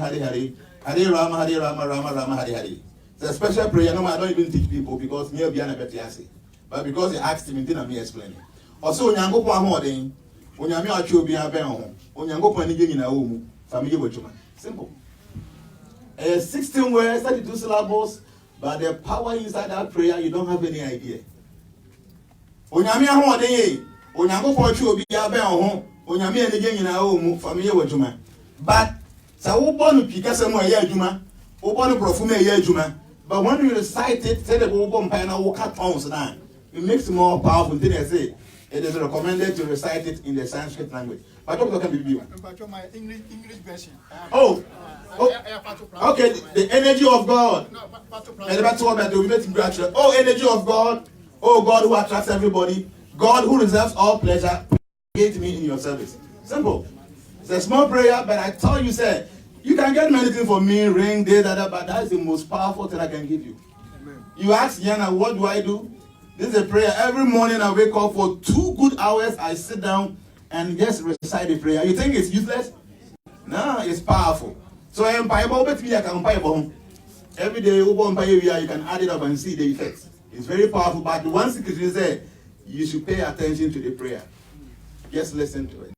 Hare Hare, Hare Rama, Rama Hare Hare. It's a special prayer. No, I don't even teach people because me be an abetiasi. But because they asked him, didn't me explain it. Also, Onyankopon ahoden, Onyame acho obi aben ho. Onyankopon ni nyina wo mu. Family wachuma. Simple. 16 words, 32 syllables, but the power inside that prayer, you don't have any idea. Onyame ahoden ye. Onyankopon acho obi aben ho. Onyame ni nyina wo mu. Family wachuma. But sa wo bonu pikase mo ye adwuma. Wo bonu profu me ye adwuma. But when you recite it, say the wo bon pa na wo cut tones down. It makes it more powerful than I say. It is recommended to recite it in the Sanskrit language. But what can be my English version. Oh, okay. The energy of God. Oh, energy of God. Oh, God who attracts everybody. God who reserves all pleasure. Engage me in your service. Simple. It's a small prayer, but I tell you, sir, you can get many things from me, ring, this, that, but that's the most powerful thing I can give you. Amen. You ask Yana, what do I do? This is a prayer. Every morning I wake up for 2 good hours. I sit down and just recite the prayer. You think it's useless? No, it's powerful. So empire bet me like empire bomb. Every day you can add it up and see the effects. It's very powerful, but the one secret is there, you should pay attention to the prayer. Just listen to it.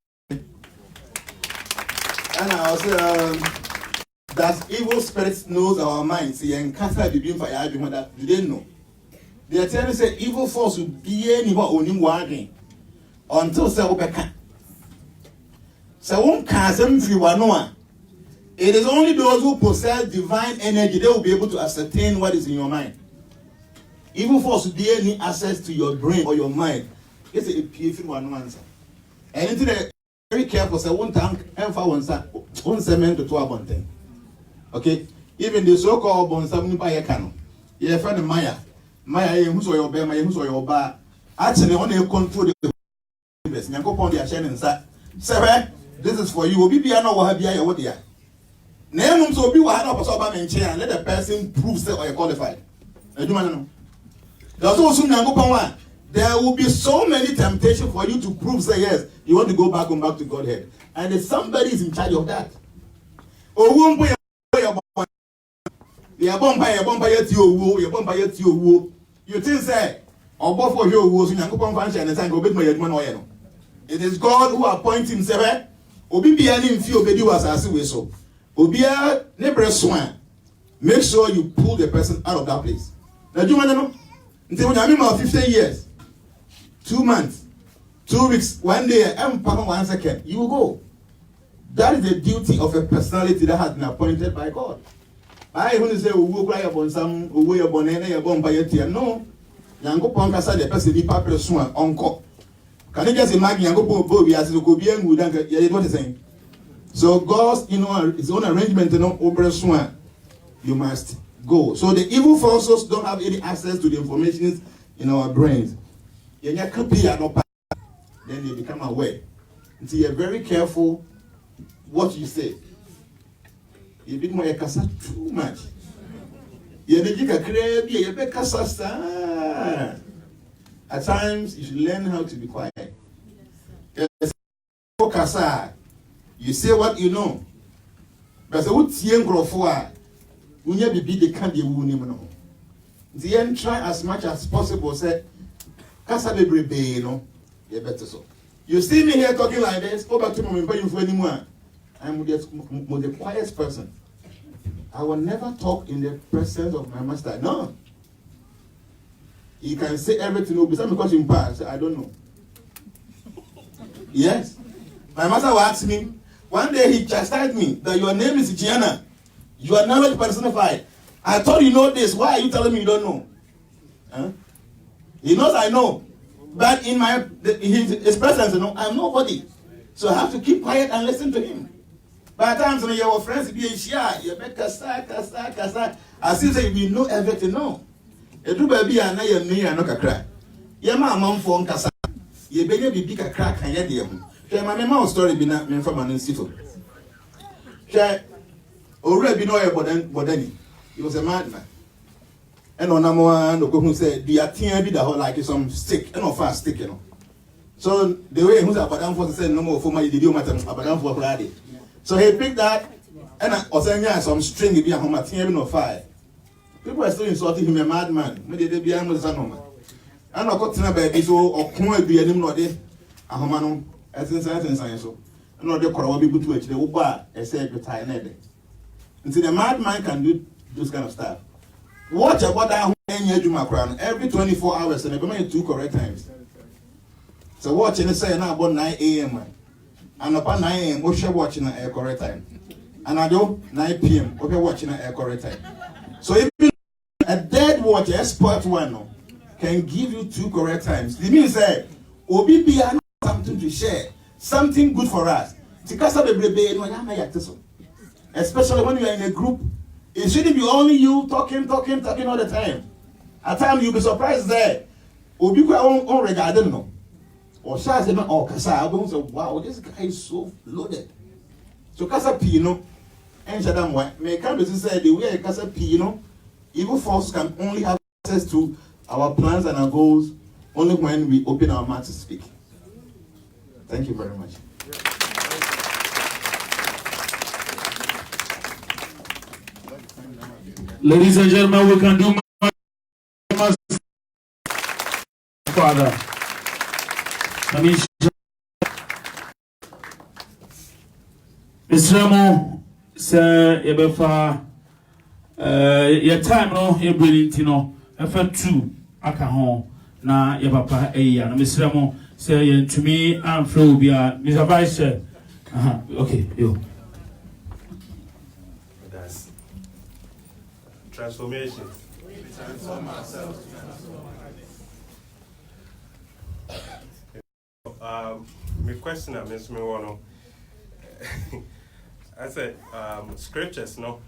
And I also that evil spirits knows our minds. See, and cast out the beam for argument that you didn't know. They are telling say evil force will be anyone only one until say can. So one can't one. It is only those who possess divine energy that will be able to ascertain what is in your mind. Evil force will be any access to your brain or your mind. It's a PF one answer. And into the very careful, say one tank and for one cement to 12 thing. Okay? Even the so-called Bonsam Nipaya Cano. You have found Maya. Maya, who's your bear, who's your bar. Actually, only control the business. You go upon the Ashen and say, Sir, this is for you. Will be no what have you what you are. Name so be what up so and let the person prove that you're qualified. There's also one. There will be so many temptations for you to prove say yes, you want to go back and back to Godhead. And if somebody is in charge of that. You think say for it is God who appoints himself. Make sure you pull the person out of that place. Now, do you want to know? Until when I'm 15 years, 2 months, 2 weeks, 1 day, and 1 second, you will go. That is the duty of a personality that has been appointed by God. I want to say, we will cry upon some, we will born and you're born by your tear. No, Yango Ponkasa, the person, the paper swan, uncle. Can you just imagine Yango Bobi as a Kobian would you what is saying? So God's his own arrangement, open swan, you must go. So the evil forces don't have any access to the information in our brains. Then they become aware. So you're very careful what you say. You bit more too much. At times you should learn how to be quiet. You say what you know. But the try as much as possible. Say, you see me here talking like this. Go back to my for anymore. I'm the quietest person. I will never talk in the presence of my master. No. He can say everything. Because in past, I don't know. Yes. My master will ask me. One day he chastised me that your name is Gianna. You are knowledge personified. I thought you know this. Why are you telling me you don't know? Huh? He knows I know. But in his presence, I'm nobody. So I have to keep quiet and listen to him. By the times when your friends be shy, you make kasa. As if you know everything. No. You do baby and you know crack. Your mom phone kasa. You baby big a crack and yet you. My memo story be not from an institute. Already know about Bodeni. He was a madman. And on number one, the who said, the Atia be the whole like some stick, and fast stick, So the way who's about for said no more for my video matter about for Friday. So he picked that and I was saying some string be a home at fire. People are still insulting him a madman. Maybe they be with Sanoma. And I got to know baby so or come be any more day. A homano as in science so. And not the crowd be good to it. They will buy a said retire. And see the madman can do this kind of stuff. Watch about that every 24 hours and I 2 correct times. So watch and say now about 9 a.m. And upon 9 a.m. we should watching at a correct time. And I do 9 p.m. we watching at a correct time. So even a dead watch expert one can give you 2 correct times. It means that Obi be something to share, something good for us. Especially when you are in a group. It shouldn't be only you talking all the time. At times you'll be surprised there. Obi on regarding no. Or Shaz or Kasa, wow, this guy is so loaded. So Kasa Pino and Shadam may come to say the way Kasa Pino, evil force can only have access to our plans and our goals only when we open our mouth to speak. Thank you very much. Ladies and gentlemen, we can do much, Father. I mean, Mr. Ramo, sir, Ebefa, your time, no, your brilliant, no, effort 2, Akahon, na, your papa, and Mr. Ramo, say to me, I'm through, Mr. Vice, okay, yo. That's transformation. We transform ourselves to transform others. My question is, me want I said, scriptures, no.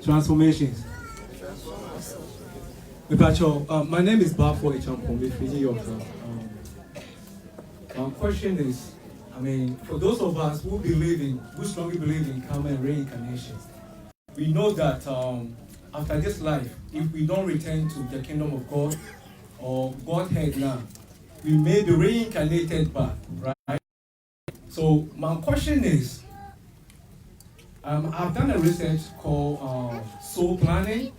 Transformations. My name is Bafo Echampong, New York. My question is, I mean, for those of us who strongly believe in karma and reincarnation, we know that after this life, if we don't return to the kingdom of God or Godhead now, we may be reincarnated back, right? So my question is, I've done a research called soul planning,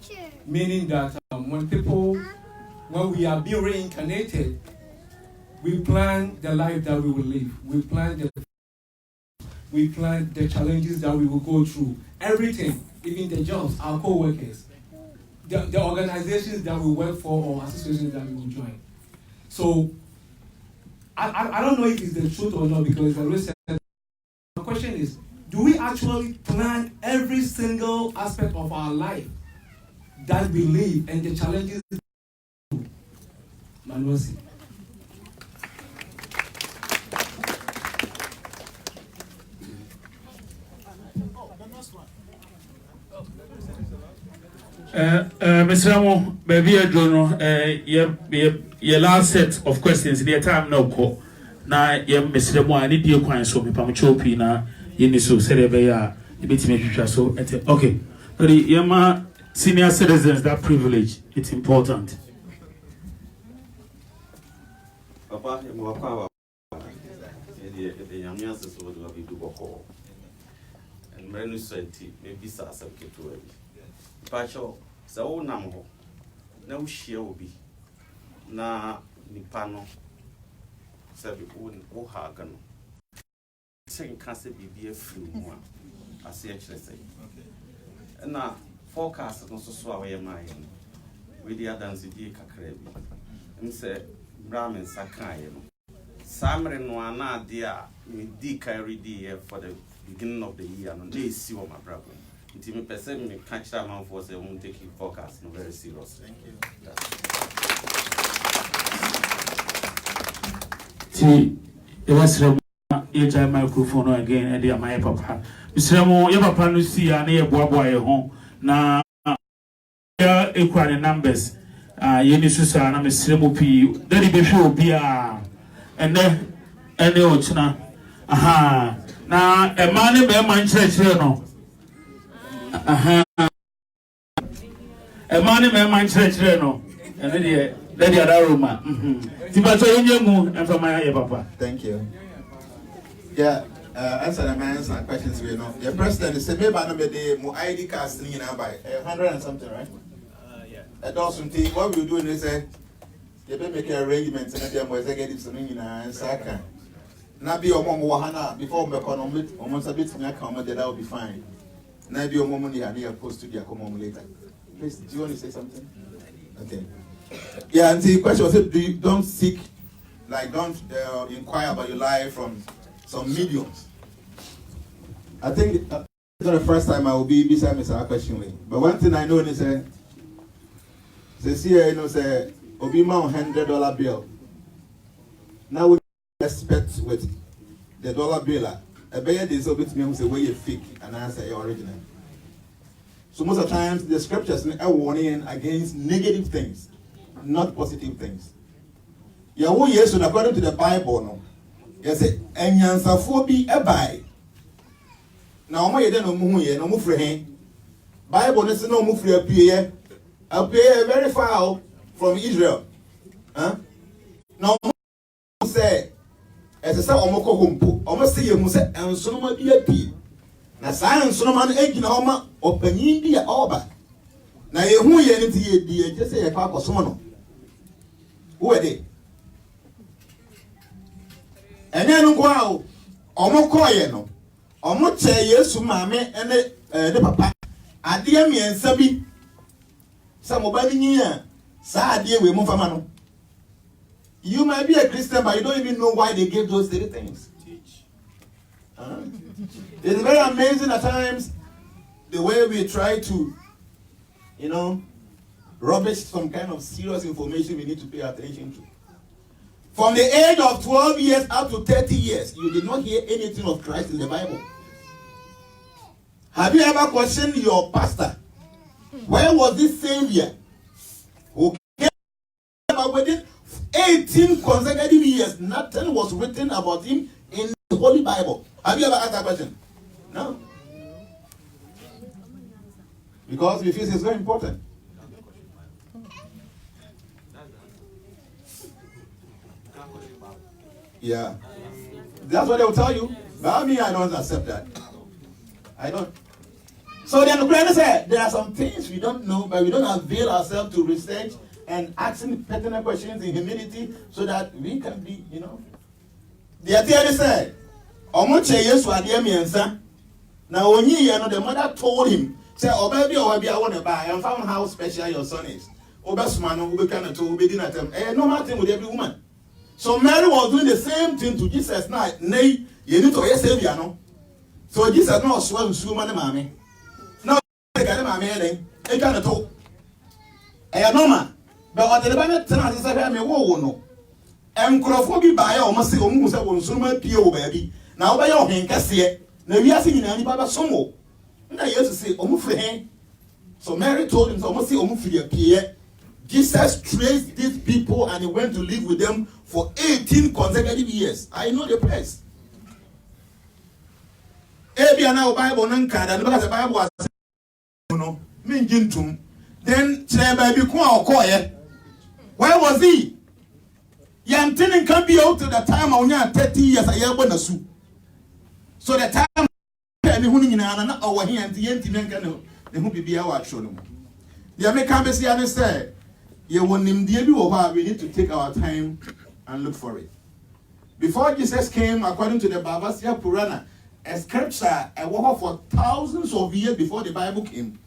meaning that when we are being reincarnated, we plan the life that we will live. We plan the challenges that we will go through. Everything, even the jobs, our co-workers, the organizations that we work for or associations that we will join. So, I don't know if it's the truth or not because the research. The question is, do we actually plan every single aspect of our life that we live and the challenges? Manusi. Mr. Ramo, baby, I don't know. Your last set of questions. The time no call. Now, Mr. Ramo, I need your coin so me pamuchopi na yeniso serebeya. You bet me so. Okay, but yama senior citizens that privilege. It's important. Papa, mo kwa the young youngsters would have been do and many sweaty, maybe Sasa Ketu. Pacho, so Namo, no sheer will be na Nipano, Sabi Ohagan. Saying cancer be a free one, as he actually say. And now, forecast also swallow your mind with the other Zidi Kakrebi and say, Brahmin Sakai. Samarin Wana, dear, with D carry D for the beginning of the year, and they see what my brother. Until me person me catch that man for say won't take your forecast no very serious. Thank you. See, it was a microphone again, and they are my papa. Mr. Ramo, your papa no see and your boy home. Now, here equal numbers. Yenisusa and Mr. Ramo P. Daddy be sure be and then any ochna. Aha. Now, a man in my church, you know. A man in my church, you know. And then the other room. Thank you. Yeah, answer the man's questions. We know. The president is maybe I know the ID cast in by 100 and something, right? Yeah. At Dawson T, what we do is say, you better make arrangements and then we're getting something in a second. Now be your mom Wahana before me economic almost a bit me come that will be fine. Now be your mom and you're post to the come later. Please, do you want to say something? Okay. Yeah, and the question was don't seek, like don't inquire about your life from some mediums. I think it's not the first time I will be beside Mr. Question. But one thing I know is say here, say Obima $100 bill. Now we expect with the dollar bill. A bear is over to me who say where you fake and answer your original. So most of the times the scriptures are warning against negative things, not positive things. Yahweh yes, according to the Bible, no. Yes, and yansafo bi ebai. Na omo yede no mu ye no mu frɛ he. Bible no say no mu frɛ apie. Apie very far from Israel. Huh? Now say as say omo ko hompo. Omo say ye mu say ensonoma bi apie. Na saa ensonoma no egina homa opanyin bi a oba. Na ye hu ye ne ti ye di ye say ye pa akosom no. Wo e dey ene no kwa o omo koye no omo che Yesu maame ene de papa ade amiensa bi sa mo ba ni a sa ade we mo fama no. You might be a Christian but you don't even know why they gave those three things. It's very amazing at times the way we try to rubbish some kind of serious information we need to pay attention to. From the age of 12 years up to 30 years, you did not hear anything of Christ in the Bible. Have you ever questioned your pastor? Where was this Savior who came about within 18 consecutive years? Nothing was written about him in the Holy Bible. Have you ever asked that question? No. Because we feel it's very important. Yeah. That's what they will tell you. But me, I don't accept that. I don't. So then the brother said, there are some things we don't know, but we don't avail ourselves to research and asking pertinent questions in humility so that we can be, The attorney said, Omoche Yesu adia miensa. Now when the mother told him, say, oh baby, I want to buy. I found how special your son is. Obasmano, we can to be dinner them. No matter with every woman. So Mary was doing the same thing to Jesus now. Nay, you need to hear Savior, no? So Jesus no swam swim and mammy. No, I got my man, I can't talk. I know, man. But what the Bible tells us, I mean, no. And Crawford by almost almost a one swimmer, Pio baby. Now by your hand, Cassia. Now we are singing any Baba Somo. And I used to say, Omufre. So Mary told him, almost say, Omufre, Pierre. Jesus traced these people and he went to live with them for 18 consecutive years. I know the place. Bible because the Bible was then where was he? Yantin can be out to the time of 30 years. So the time our here and the Yantin who be our children. The American said, we need to take our time and look for it. Before Jesus came, according to the Bhavasya Purana, a scripture, a work for thousands of years before the Bible came,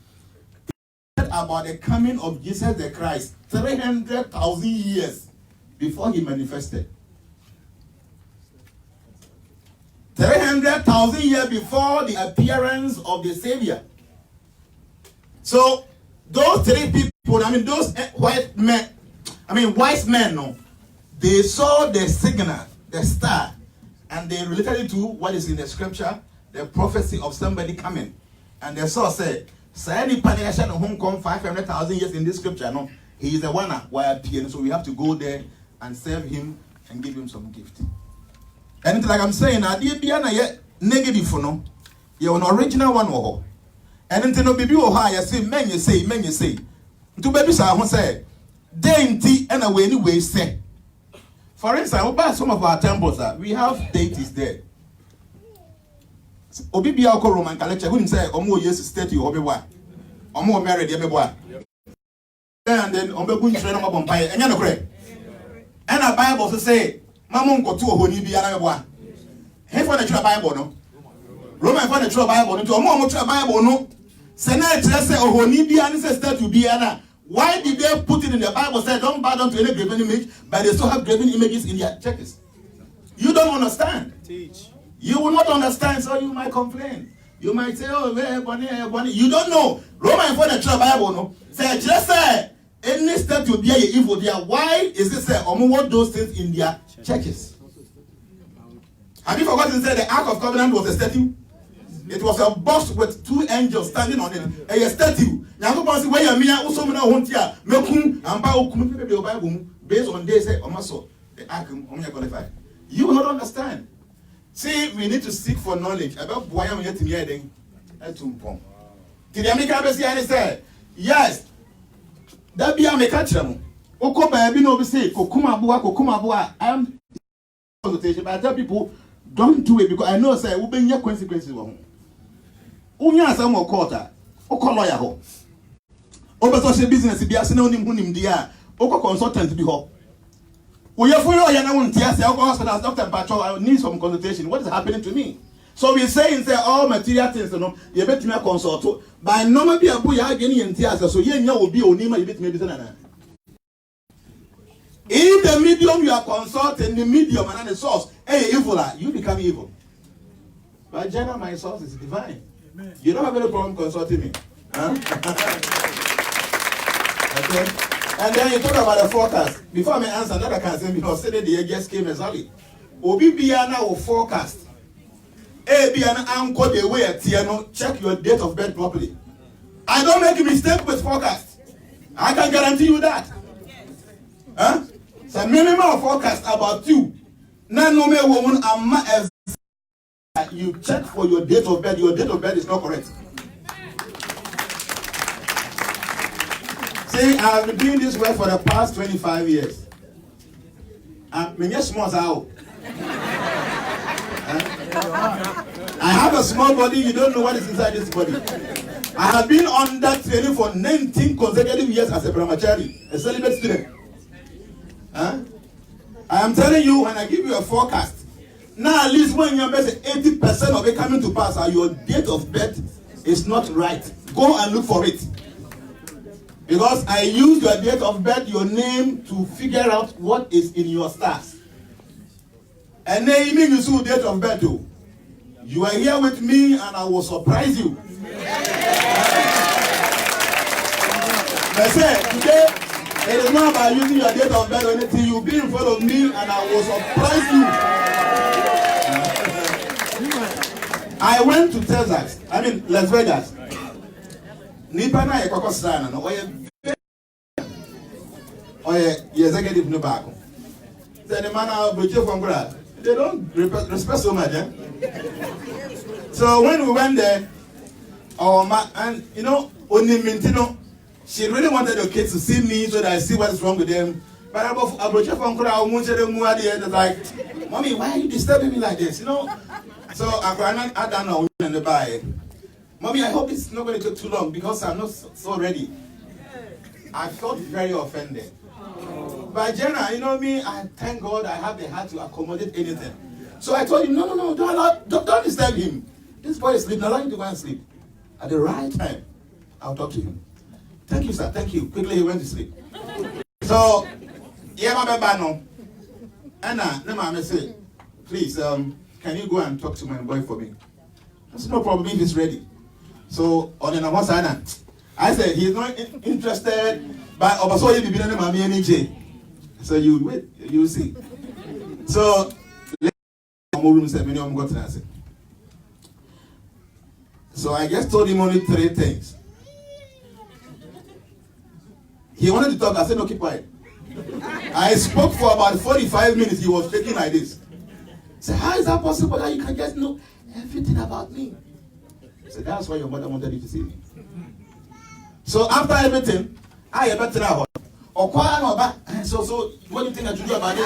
about the coming of Jesus the Christ, 300,000 years before he manifested. 300,000 years before the appearance of the Savior. So, those three people, those wise men, no, they saw the signal, the star, and they related it to what is in the scripture, the prophecy of somebody coming. And they saw, say, any Panayashan home come 500,000 years in this scripture, no, he is the one where appearing, so we have to go there and serve him and give him some gift. And like I'm saying, I did be negative for no, you're an original one or. And until no baby or high, I say, men you say. To babies, I won't say, dainty and away anyway say. For instance, about some of our temples, we have deities there. Obibi Alco Roman Collector, who say, Omo yes, state you, Obi-Wan. Omo married, Obi-Wan. And then Obi-Wan train up on fire, and you're correct. And a Bible to say, Mamon got two who need be another one. Hey, for the Bible, no? Roman for the Bible, no? To a more Bible, no? Senate say, oh, who need be an ancestor to be Anna. Why did they put it in the Bible? Say, don't bow down to any graven image, but they still have graven images in their churches. You don't understand. Teach. You will not understand, so you might complain. You might say, oh, Bonnie. You don't know. Roman for the Bible, no. Say, just say, any state will be evil there. Why is it say, what those things in their churches? Have you forgotten to say the Ark of Covenant was a statue? It was a box with 2 angels standing on it. A statue. Based on this, the Ark qualified. You will not understand. See, we need to seek for knowledge about why I'm getting here. Then, yes, that be a mechatram. Okoba, be no say, Kokuma Bua. I am consultation, but I tell people, don't do it because I know, say, we'll your consequences. Unya some more quarter, Oko lawyer ho. Over social business, be a synonym hunim dia, Oko consultant be ho. We are for your hospital, Dr. Patrol, I need some consultation. What is happening to me? So we say all material things, you know, you bet me a consult. By no be a boy getting in theater, so you will be on him, you bet me. If the medium you are consulting, the medium and the source, evil, you become evil. But general, my source is divine. Amen. You don't have any problem consulting me. Huh? Okay? And then you talk about the forecast. Before I answer another question, because today the year just came as early. Obibiana will forecast. Biana anchor the way at Tiano, check your date of birth properly. I don't make a mistake with forecast. I can guarantee you that. Huh? So minimum forecast about you. None no more woman you check for your date of birth. Your date of birth is not correct. See, I've been doing this work for the past 25 years. I have a small body, you don't know what is inside this body. I have been on that training for 19 consecutive years as a brahmachari, a celibate student. I am telling you, when I give you a forecast, now at least when you're 80% of it coming to pass, your date of birth is not right. Go and look for it. Because I use your date of birth, your name, to figure out what is in your stars. And then you mean you see date of birth too. You are here with me and I will surprise you. I say, today, it is not about using your date of birth or anything. You'll be in front of me and I will surprise you. I went to Texas, Las Vegas. Nipana ekokosana no oye executive no back. Say the man Broche from Brad. They don't respect so much, eh? So when we went there, and you know, Onimintino, she really wanted the kids to see me so that I see what's wrong with them. But I Broche from Brad, like, Mommy, why are you disturbing me like this? You know? So I don't know in the buy. Mommy, I hope it's not going to take too long because I'm not so ready. I felt very offended. But Jenna, you know me, I thank God I have the heart to accommodate anything. So I told him, no, don't disturb him. This boy is sleeping, allow him to go and sleep. At the right time, I'll talk to him. Thank you, sir, thank you. Quickly, he went to sleep. So, yeah, my baby, Anna, I say, please, can you go and talk to my boy for me? I said, no problem, if he's ready. So, on the one side, I said, he's not interested, but also he'll be being mommy NJ. So you wait, you see. So, so I just told him only 3 things. He wanted to talk, I said, no, keep quiet. I spoke for about 45 minutes, he was shaking like this. I said, how is that possible that you can just know everything about me? So that's why your mother wanted you to see me. So after everything, I have better now. So what do you think I should do about it?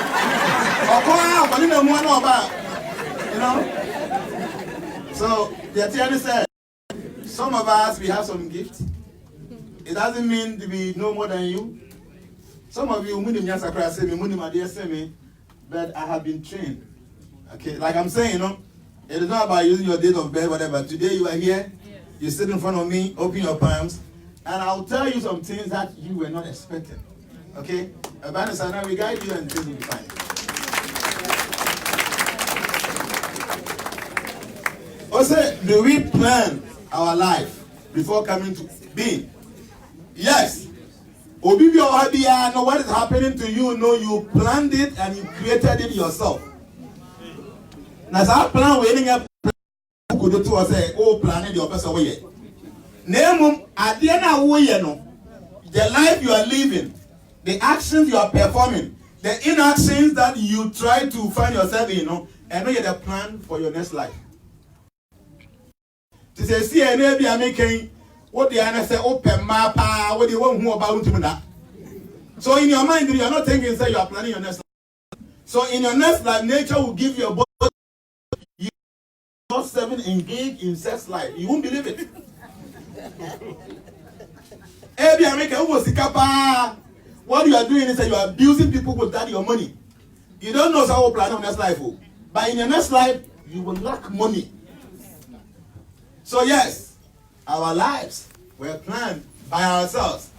You know? So the attorney said, some of us, we have some gifts. It doesn't mean we know more than you. Some of you, but I have been trained. Okay, like I'm saying, you know, it is not about using your date of birth, whatever. Today you are here, you sit in front of me, open your palms, and I'll tell you some things that you were not expecting. Okay? Abanisana, we guide you and things will be fine. Also, do we plan our life before coming to being? Yes. Obibi Ohabia, know what is happening to you, know you planned it and you created it yourself. Now, our plan waiting up could do to say, oh, planning your person away. Name at the end of the life you are living, the actions you are performing, the inactions that you try to find yourself in, and know the plan for your next life. To say, see, and maybe I'm making what the answer say, open mapa, what you want about that. So in your mind, you are not thinking, say, you are planning your next life. So in your next life, nature will give you a body. You are not 7 engaged in sex life. You won't believe it. What you are doing is that you are abusing people with that your money. You don't know how to plan your next life. But in your next life, you will lack money. So yes, our lives were planned by ourselves.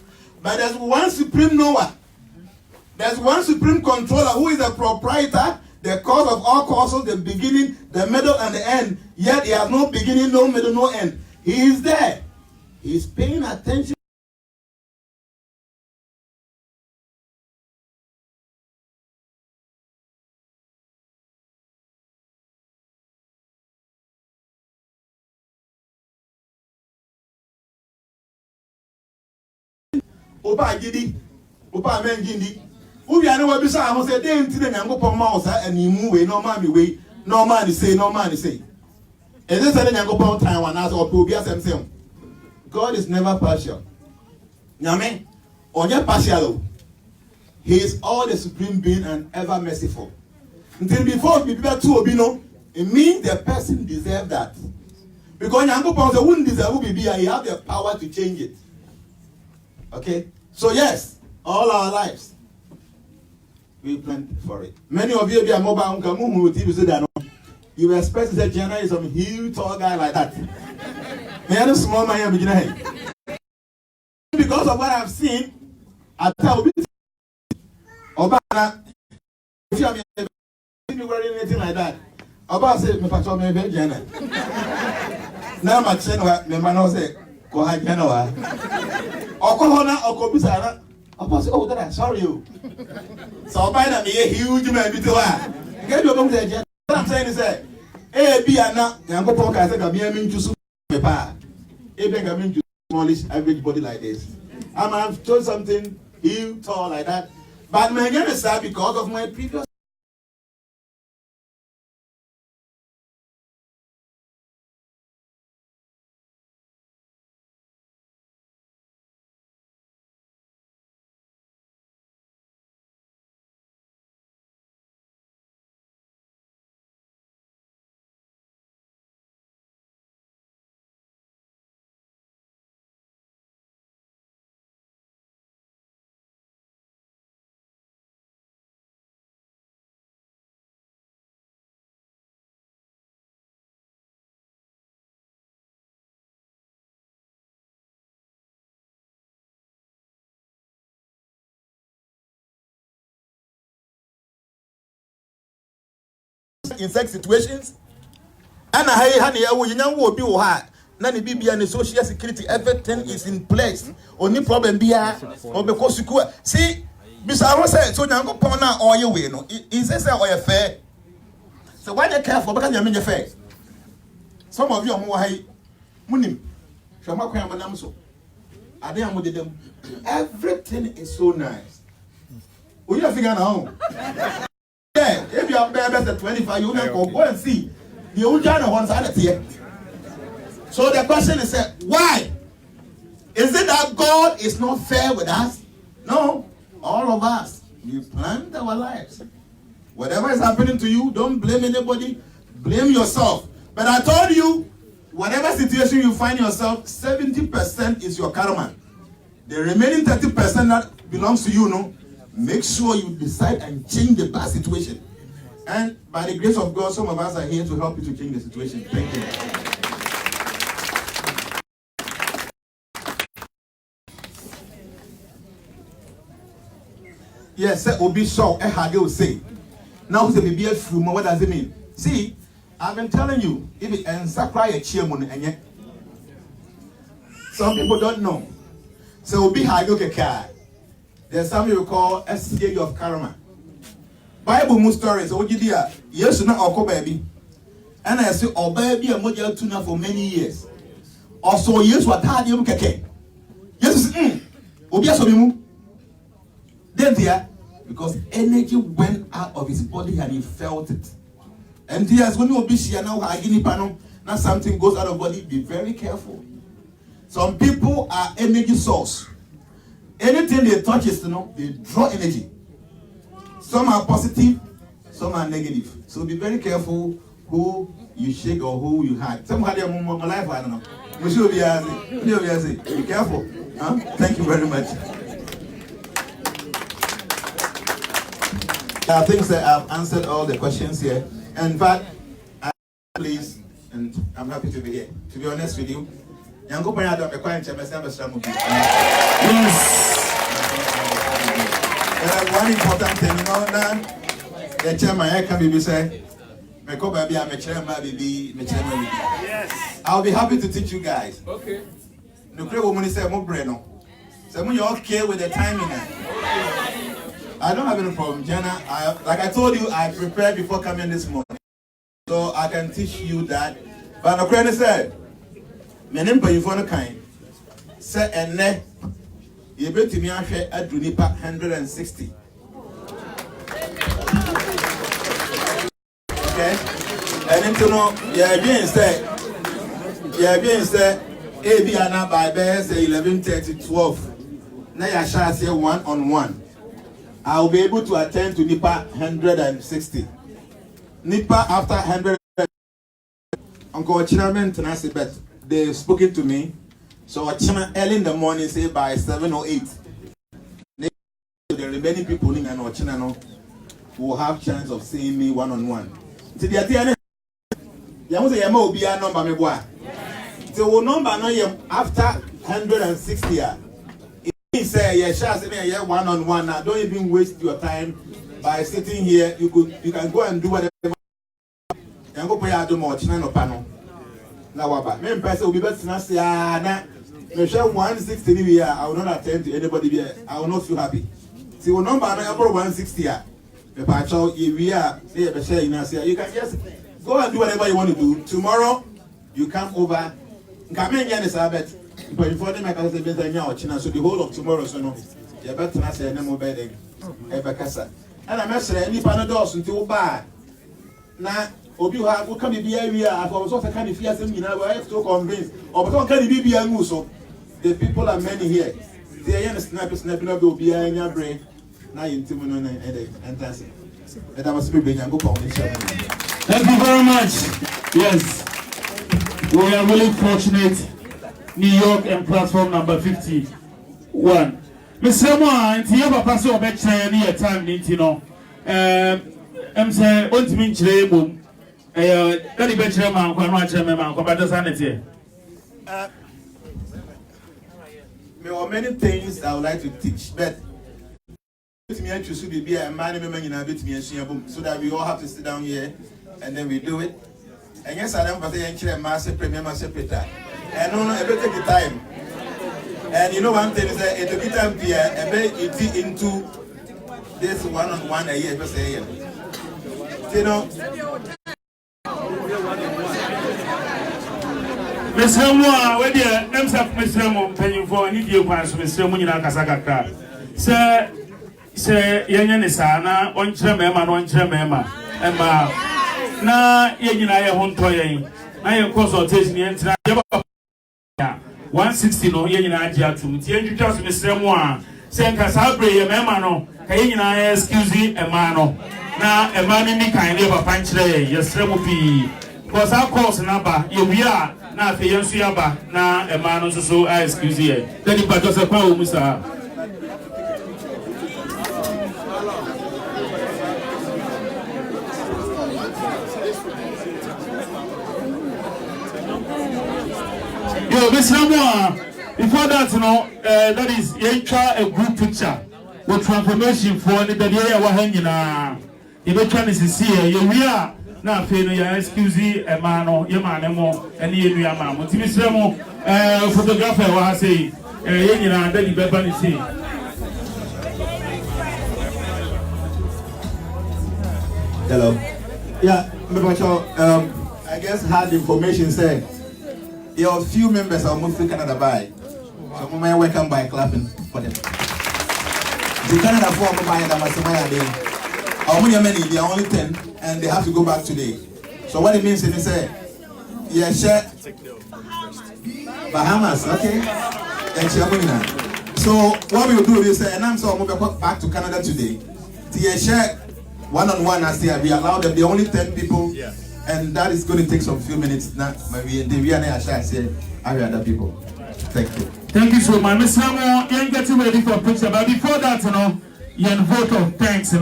But there's one supreme knower. There's one supreme controller who is the proprietor, the cause of all causes, the beginning, the middle, and the end. Yet he has no beginning, no middle, no end. He is there. He is paying attention. Opa gidi, opa menjindi. Ubi ane wabisa amo se de ntine nyango mausa and you we no man way, no man say, no man say. And this is nyango pon time one as or to be. God is never partial. Nyame, onye partial. He is all the supreme being and ever merciful. Until before people to obino, it means the person deserves that. Because nyango pon se wouldn't deserve to be, he have the power to change it. Okay? So yes, all our lives, we plan for it. Many of you be a mobile TV say that you expect that Jenna is some huge tall guy like that. Me small man beginning. Because of what I've seen, I tell you, Obama, if you are wearing anything like that, Obama said, "Me patrol me be Jenna." Now my channel, me man say, "Go ahead, Jenna." Okohona okobisara. Opa say, "Oh, that sorry you." So by that me a huge man bitiwa. Get you come there. What I'm saying is that be ana yango podcast ka be mean to me pa. Be ka mean to smallish average body like this. I've told something huge tall like that. But my name is sad because of my previous in sex situations. And social security, everything is in place. Only problem be or because you see, Mr. said, so now go pona or you win. Is this or fair? So why they care for because you mean your fair? Some of you are more high. Munim. Everything is so nice. We are figuring out. Yeah, if you are better than 25, you can go and see the old China ones are here. So the question is, why? Is it that God is not fair with us? No, all of us, we planned our lives. Whatever is happening to you, don't blame anybody, blame yourself. But I told you, whatever situation you find yourself, 70% is your karma. The remaining 30% that belongs to you, no? Make sure you decide and change the bad situation. And by the grace of God, some of us are here to help you to change the situation. Thank you. Yes, Obi Shaw, Ehage will say. Now, the baby from what does it mean? See, I've been telling you, if it ends up cry a chairman and yet some people don't know. So be high look a car. There's something you call a stage of karma. Bible most stories, oh dear, yes, not our baby. And I say, oh baby, I'm not tuna for many years. Also, yes, what had you keke? Yes, Obiasobimu. Then there, because energy went out of his body and he felt it. And yes, when you be here now, now something goes out of body, be very careful. Some people are energy source. Anything they touch is, they draw energy. Some are positive, some are negative. So be very careful who you shake or who you hug. Some had their life, I don't know. We should be be careful. Huh? Thank you very much. I think that I've answered all the questions here. In fact, I'm pleased and I'm happy to be here. To be honest with you, yes. One important thing, now the chairman I can be say, yes. I'll be happy to teach you guys. Okay. No woman is saying, so when you're okay with the timing. I don't have any problem, Jenna. Like I told you, I prepared before coming this morning, so I can teach you that. But no credit said, my name is Yvonne Kind. Say and ne, you bet me I share at Dunipa 160. Okay, and into no, yeah, again say, AB Anna by bear say 11:30, 12. Now I shall say 1-on-1. I will be able to attend to NIPA 160. NIPA after 100. Uncle Chinaman Tenasi bet they've spoken to me. So early in the morning, say by 7 or 8. The remaining people in Chinano will have chance of seeing me one-on-one. So the idea number me boy. So number no after 160. If say yes, one-on-one now, don't even waste your time by sitting here. You can go and do whatever. And go pay out more Chinano panel. Now what? Me person will be better than say na. Me share 160 here. I will not attend to anybody here. I will not feel happy. See your number now about 160 here. Me pacho we are say be share you can just go and do whatever you want to do. Tomorrow you come over. Come here this Sabbath. But before them I can say China, so the whole of tomorrow so no. You better not say no more bedding. Ever casa. And I'm saying any panados until bad. Now Obi ha go come be area I was also kind of fear some I have to convince. Or but can be a so the people are many here. They are snapping up be in your brain. Now you and that's it. And I must be bringing and go on. Thank you very much. Yes. We are really fortunate. New York and platform number 51. Mr. Moore, and here Papa so bet near time, Nintino. I'm saying, want to mean Chilebum. Daddy Betchaman, Quamachaman, Commander Sanity. There are many things I would like to teach, but me should be a man in a bit me so that we all have to sit down here and then we do it. And yes, I don't say master premier secretary. And no, it will take the time. And you know one thing is that it will be time here and then into this one-on-one a year per se. You know. Mr. Moore, where the Mr. Moore paying for any deal pass Mr. Munina Casacata. Sir, Yan is Anna, one Tremema, one Tremema, and na Yanina Hontoy. I am consultation the 160 no Yanina Jatum. The just Mr. Moore, saying Casabre, a mamano, Kayana, excuse me, a mano. Now, a man in the kind of a punch day, yes, Remopi. Because our course number, we are. Na fe yensu yaba na e ma no so excuse ye tani pa to se pa o musa yo before that that is a group picture with transformation for the day wa hangina e be try to see here we are na afei no ya excuse ma no ye ma ne mo ene ye nua ma mo timi sire mo photographer wa say ye nyina da di beba ni say. Hello. Yeah, I guess had information said your few members are moving to Canada by. So we may welcome by clapping for them. The Canada for my how many many? They are only 10 and they have to go back today. So what it means is say, yeah, share Bahamas, okay? So what we will do is say, and I'm so back to Canada today. The share one-on-one as they we allow them, they only 10 people, and that is going to take some few minutes. Now, maybe we are not say other people. Thank you. Thank you so much, Mr. Mo. You're getting ready for a picture, but before that, you're in vote of thanks,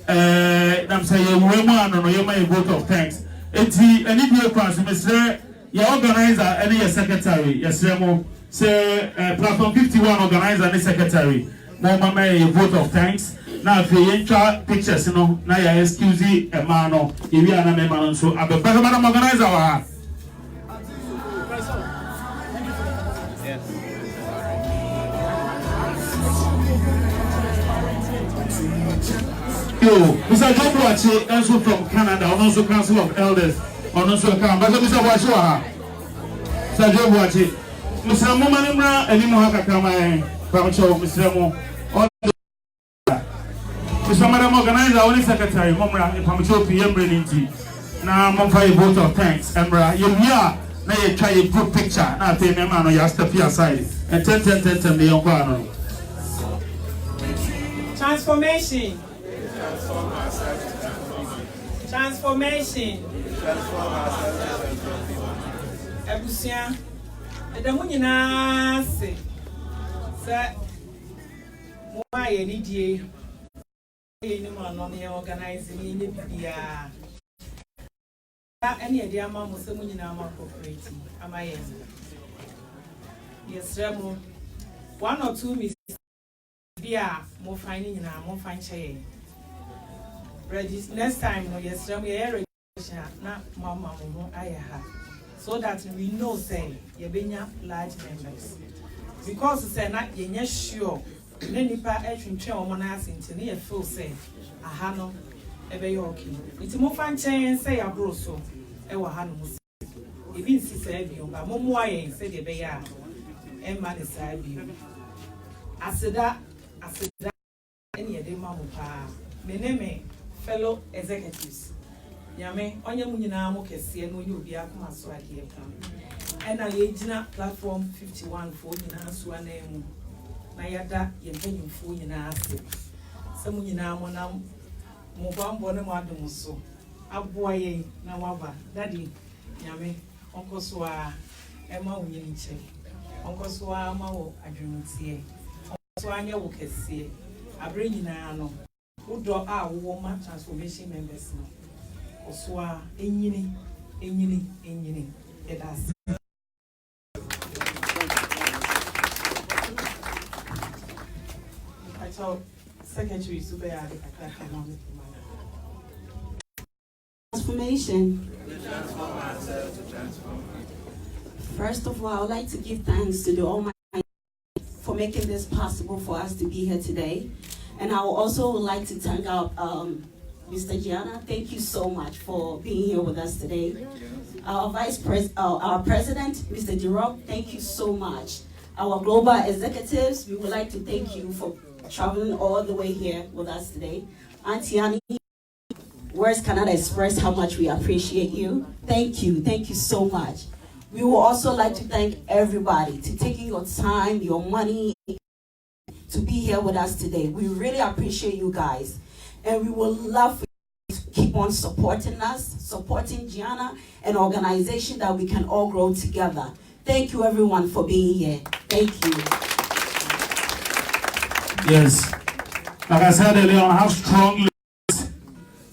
I'm saying you're my vote of thanks. It's any deal class, Mr. Your organizer, any your secretary, yes, Remo. Say platform 51 organizer and secretary. Mama may vote of thanks. Now if you enter pictures, now you excuse a man or if you are a member, so I'm a better man organizer. Yo, Mr. John Boache, also from Canada, and also Council of Elders, and also Canada. Mr. Boache, Mr. John Boache, Mr. Momanimra, and Mohaca Kama, Pamacho, Mr. Mo, Mr. Madam Organizer, only Secretary, Momra, Pamacho, PM Brenity. Now, Momfai vote of thanks, Emra, you are. Now you try a good picture. Now take me man, you step aside and 10 the young man. Transformation. Transformation. Ebusia. Edamu nyina se. Sa mo aye ni die. Ni mo no ne organize ni ne bibia. Any idea mama se mu nyina ma corporate amaye. Yes, Remo. 1 or 2 mistakes. Bia mo finding nyina mo find chair. Ready next time no yes Remo ye registration na mama mo ayaha. So that we know say ye benya large members. Because say na ye nya sure na nipa etwentwe omo na asenti na ye feel say aha no ebe yo okay. Iti mo fan chen say abro so e wa ha no mo. Ebi nsi say bi o ba mo mo ayen say de be ya e ma ne say bi. Aseda any ede ma mo pa. Me fellow executives. Nyame onye mu nyina mo kese no onye obi akoma so ade e na ye gina platform 51 for nyina so anemu. Na yada ye mpanyimfo nyina ase. Se mu nyina mo na mo bambo ne mo adom so. Aboa ye na waba daddy nyame onko so a e ma wo nyini che. Onko so a ma wo adwunutie. Onko so anya wo kese. Abre nyina no. Udo a wo ma transformation members no. Oswa enyini edas. I told Secretary Subaya transformation. First of all, I would like to give thanks to the Almighty for making this possible for us to be here today. And I would also like to thank our Mr. Gianna, thank you so much for being here with us today. Our our President, Mr. Dirok, thank you so much. Our global executives, we would like to thank you for traveling all the way here with us today. Auntie Annie, Words cannot express how much we appreciate you. Thank you so much. We would also like to thank everybody to taking your time, your money, to be here with us today. We really appreciate you guys. And we would love for you to keep on supporting us, supporting Gianna, an organization that we can all grow together. Thank you everyone for being here. Thank you. Yes. Like I said earlier, I have strong ladies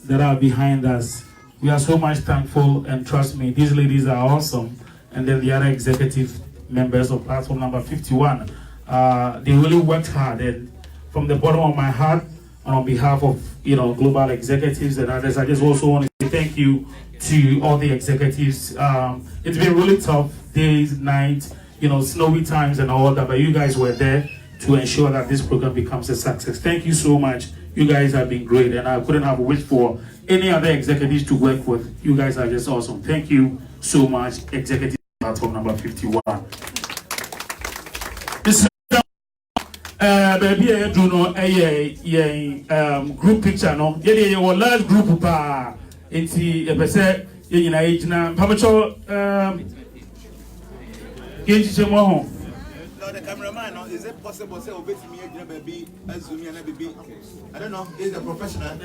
that are behind us. We are so much thankful, and trust me, these ladies are awesome. And then the other executive members of platform number 51, they really worked hard. And from the bottom of my heart, on behalf of global executives and others, I just also want to say say thank you to all the executives. It's been really tough days, nights, snowy times and all that, but you guys were there to ensure that this program becomes a success. Thank you so much. You guys have been great, and I couldn't have wished for any other executives to work with. You guys are just awesome. Thank you so much, Executive Platform number 51. This baby, I do know a group picture. No, yeah, large group pa. Inti epese yenyina ejina pamocho kenchi chemo. No, the cameraman, no, is it possible say obey me ejina baby azumi and baby? I don't know, he's a professional.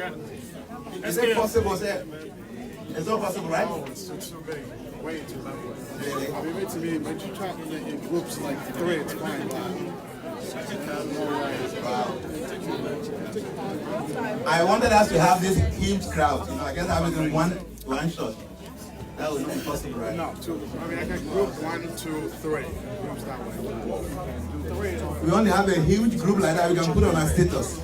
Is it possible say? It's not possible, right? No, it's too big. Way too big. I mean, to me, when you try in groups like 3, it's fine. I wanted us to have this huge crowd. I guess I was in one shot. That was not possible, right? No, 2. I mean, I can group 1, 2, 3. Groups that way. 3. We only have a huge group like that we can put on our status.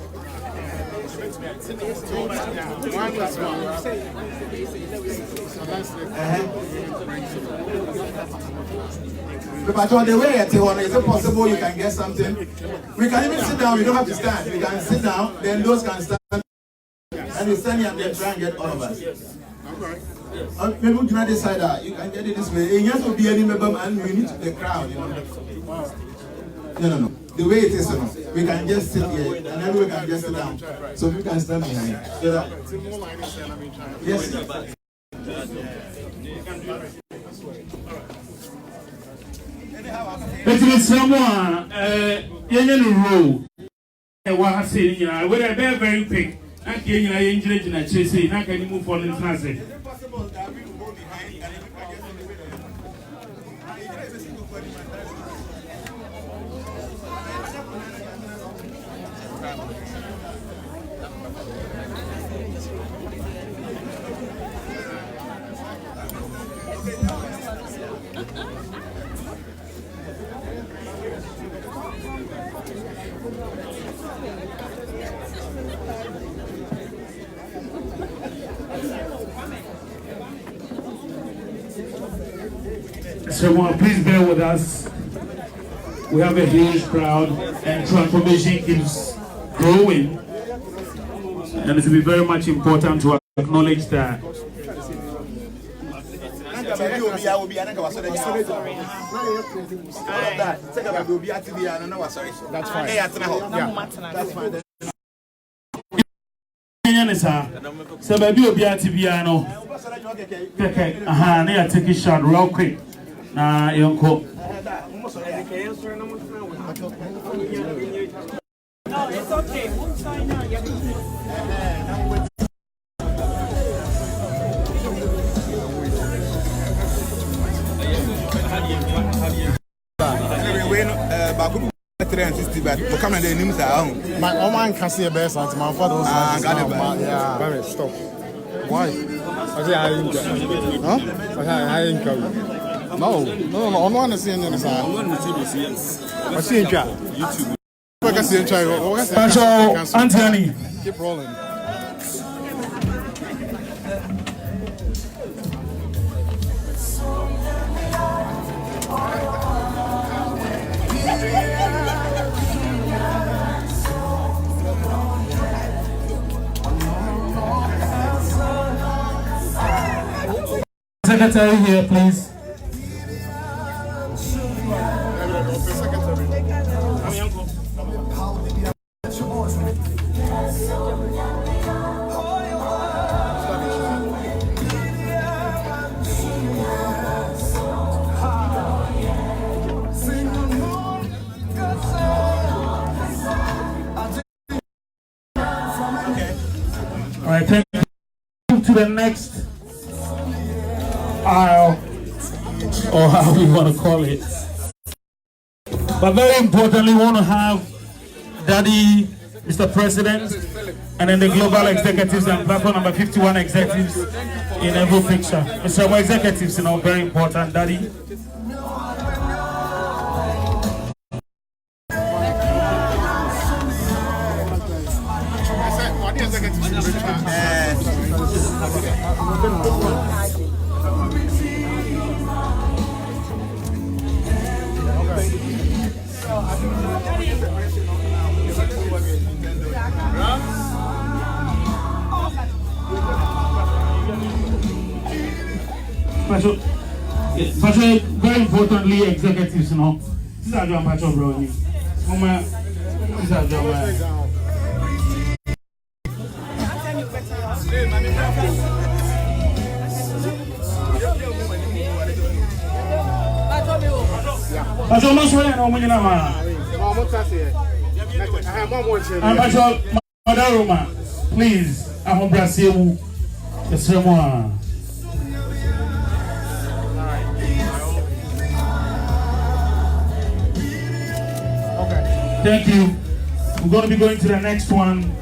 One plus one. But on the way, is it possible you can get something? We can even sit down, we don't have to stand. We can sit down, then those can stand. And we stand here and then try and get all of us. Maybe we can decide you can get it this way. It has to be any member and we need the crowd, No. The way it is, we can just sit here and everyone can just sit down. So we can stand behind. Yes. But with someone, row, and what I say, we're very quick. I can't engage in a chase, and I can move on in transit. So please bear with us. We have a huge crowd and transformation keeps growing. And it will be very much important to acknowledge that. That's fine. That's fine. So baby will be at TBiano. Okay, now take a shot real quick. Nah, you uncle. No, it's okay. We'll sign now. My Oman can see a best at my father's house. Yeah, very stop. Why? I ain't coming. No, on one is seeing this. I see YouTube. Anthony. Keep rolling. Secretary here, please. All right, thank you. To the next aisle, or how we want to call it. But very importantly, we want to have Daddy, Mr. President, and then the global executives and platform number 51 executives in every picture. Mr. Executives, very important, Daddy. Very importantly, executives, These are John Pacho Brownie. Mama, these are John. Pacho, no swear no money na. Pacho, Madaroma, please. I'm on Brazil. Yes, sir. Thank you. We're going to be going to the next one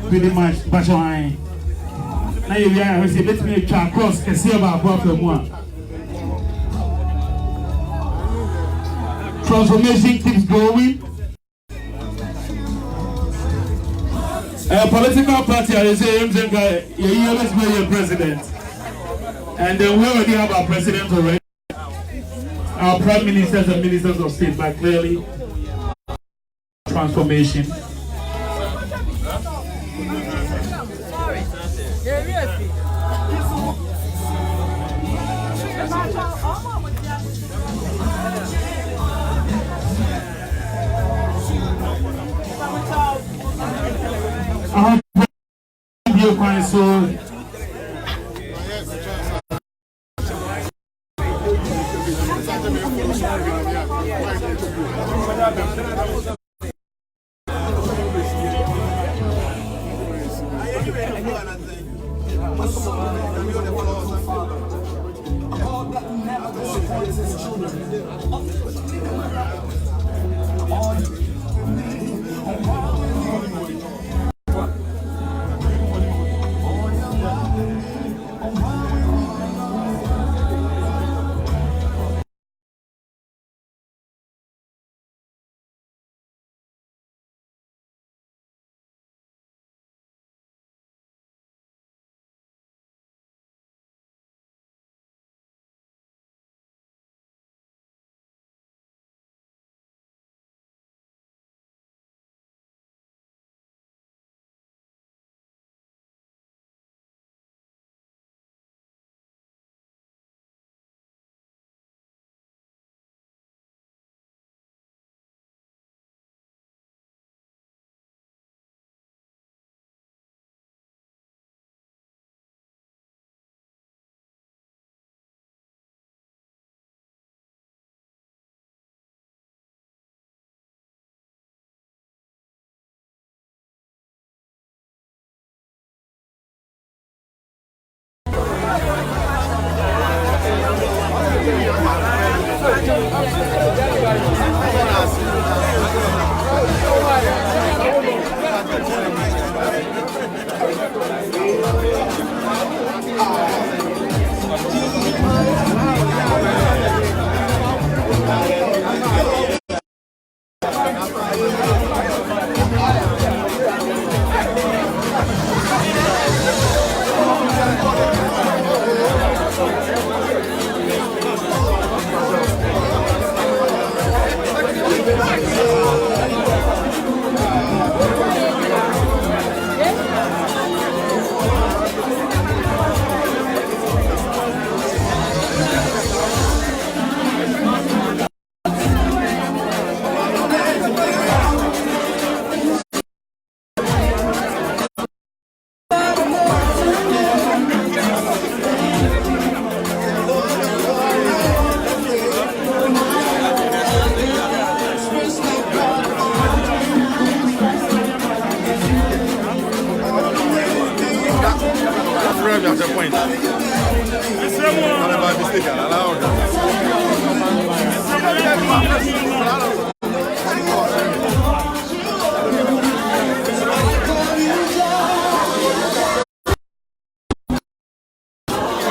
pretty much. Now you are going to let me try across and see about one. Transformation keeps going. A political party, I say, you always be your president. And then we already have our president already. Our prime ministers and ministers of state, but clearly, transformation.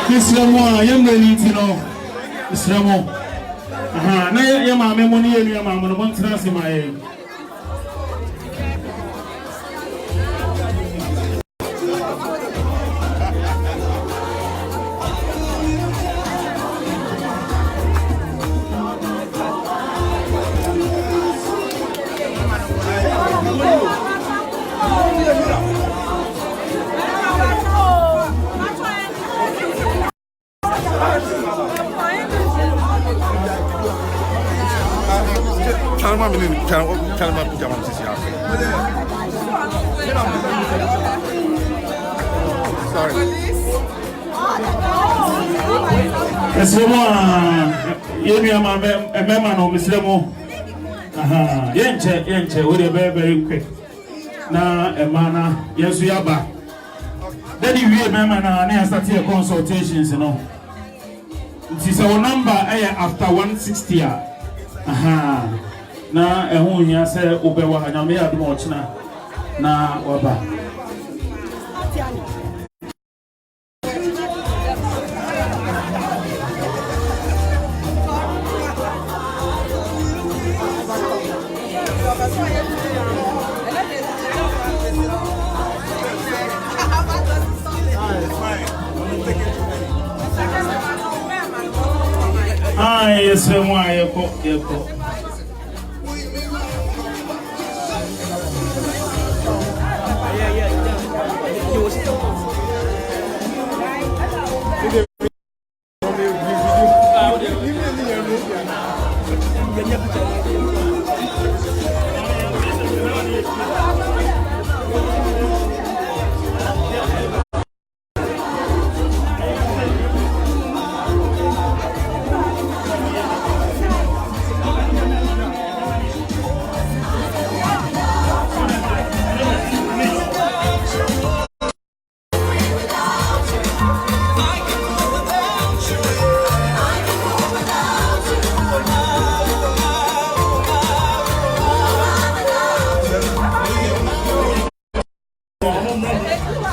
Mr. Young lady, Mr. Mo. Na ya mama money ya mama no want to see my tell me about Jaman Sisi. Sorry. Yenche, we are very quick. Na emana yesu yaba. Then we remember na I started consultations, you know. It is our number after 160. Na ehun nya se obewa anyame adum ochina na waba.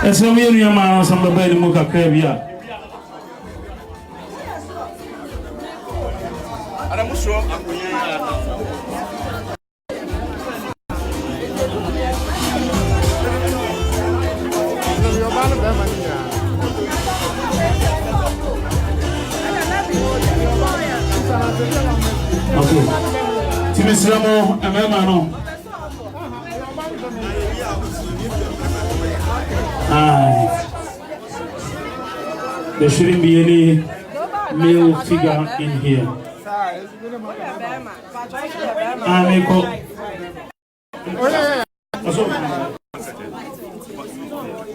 Yes, so we are man some baby muka krabia. Ada muso Okay. Timisramo ememano. There shouldn't be any male figure in here.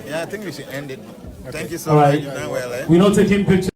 Yeah, I think we should end it. Thank you so All much. right. You've done well, eh? We're not taking pictures.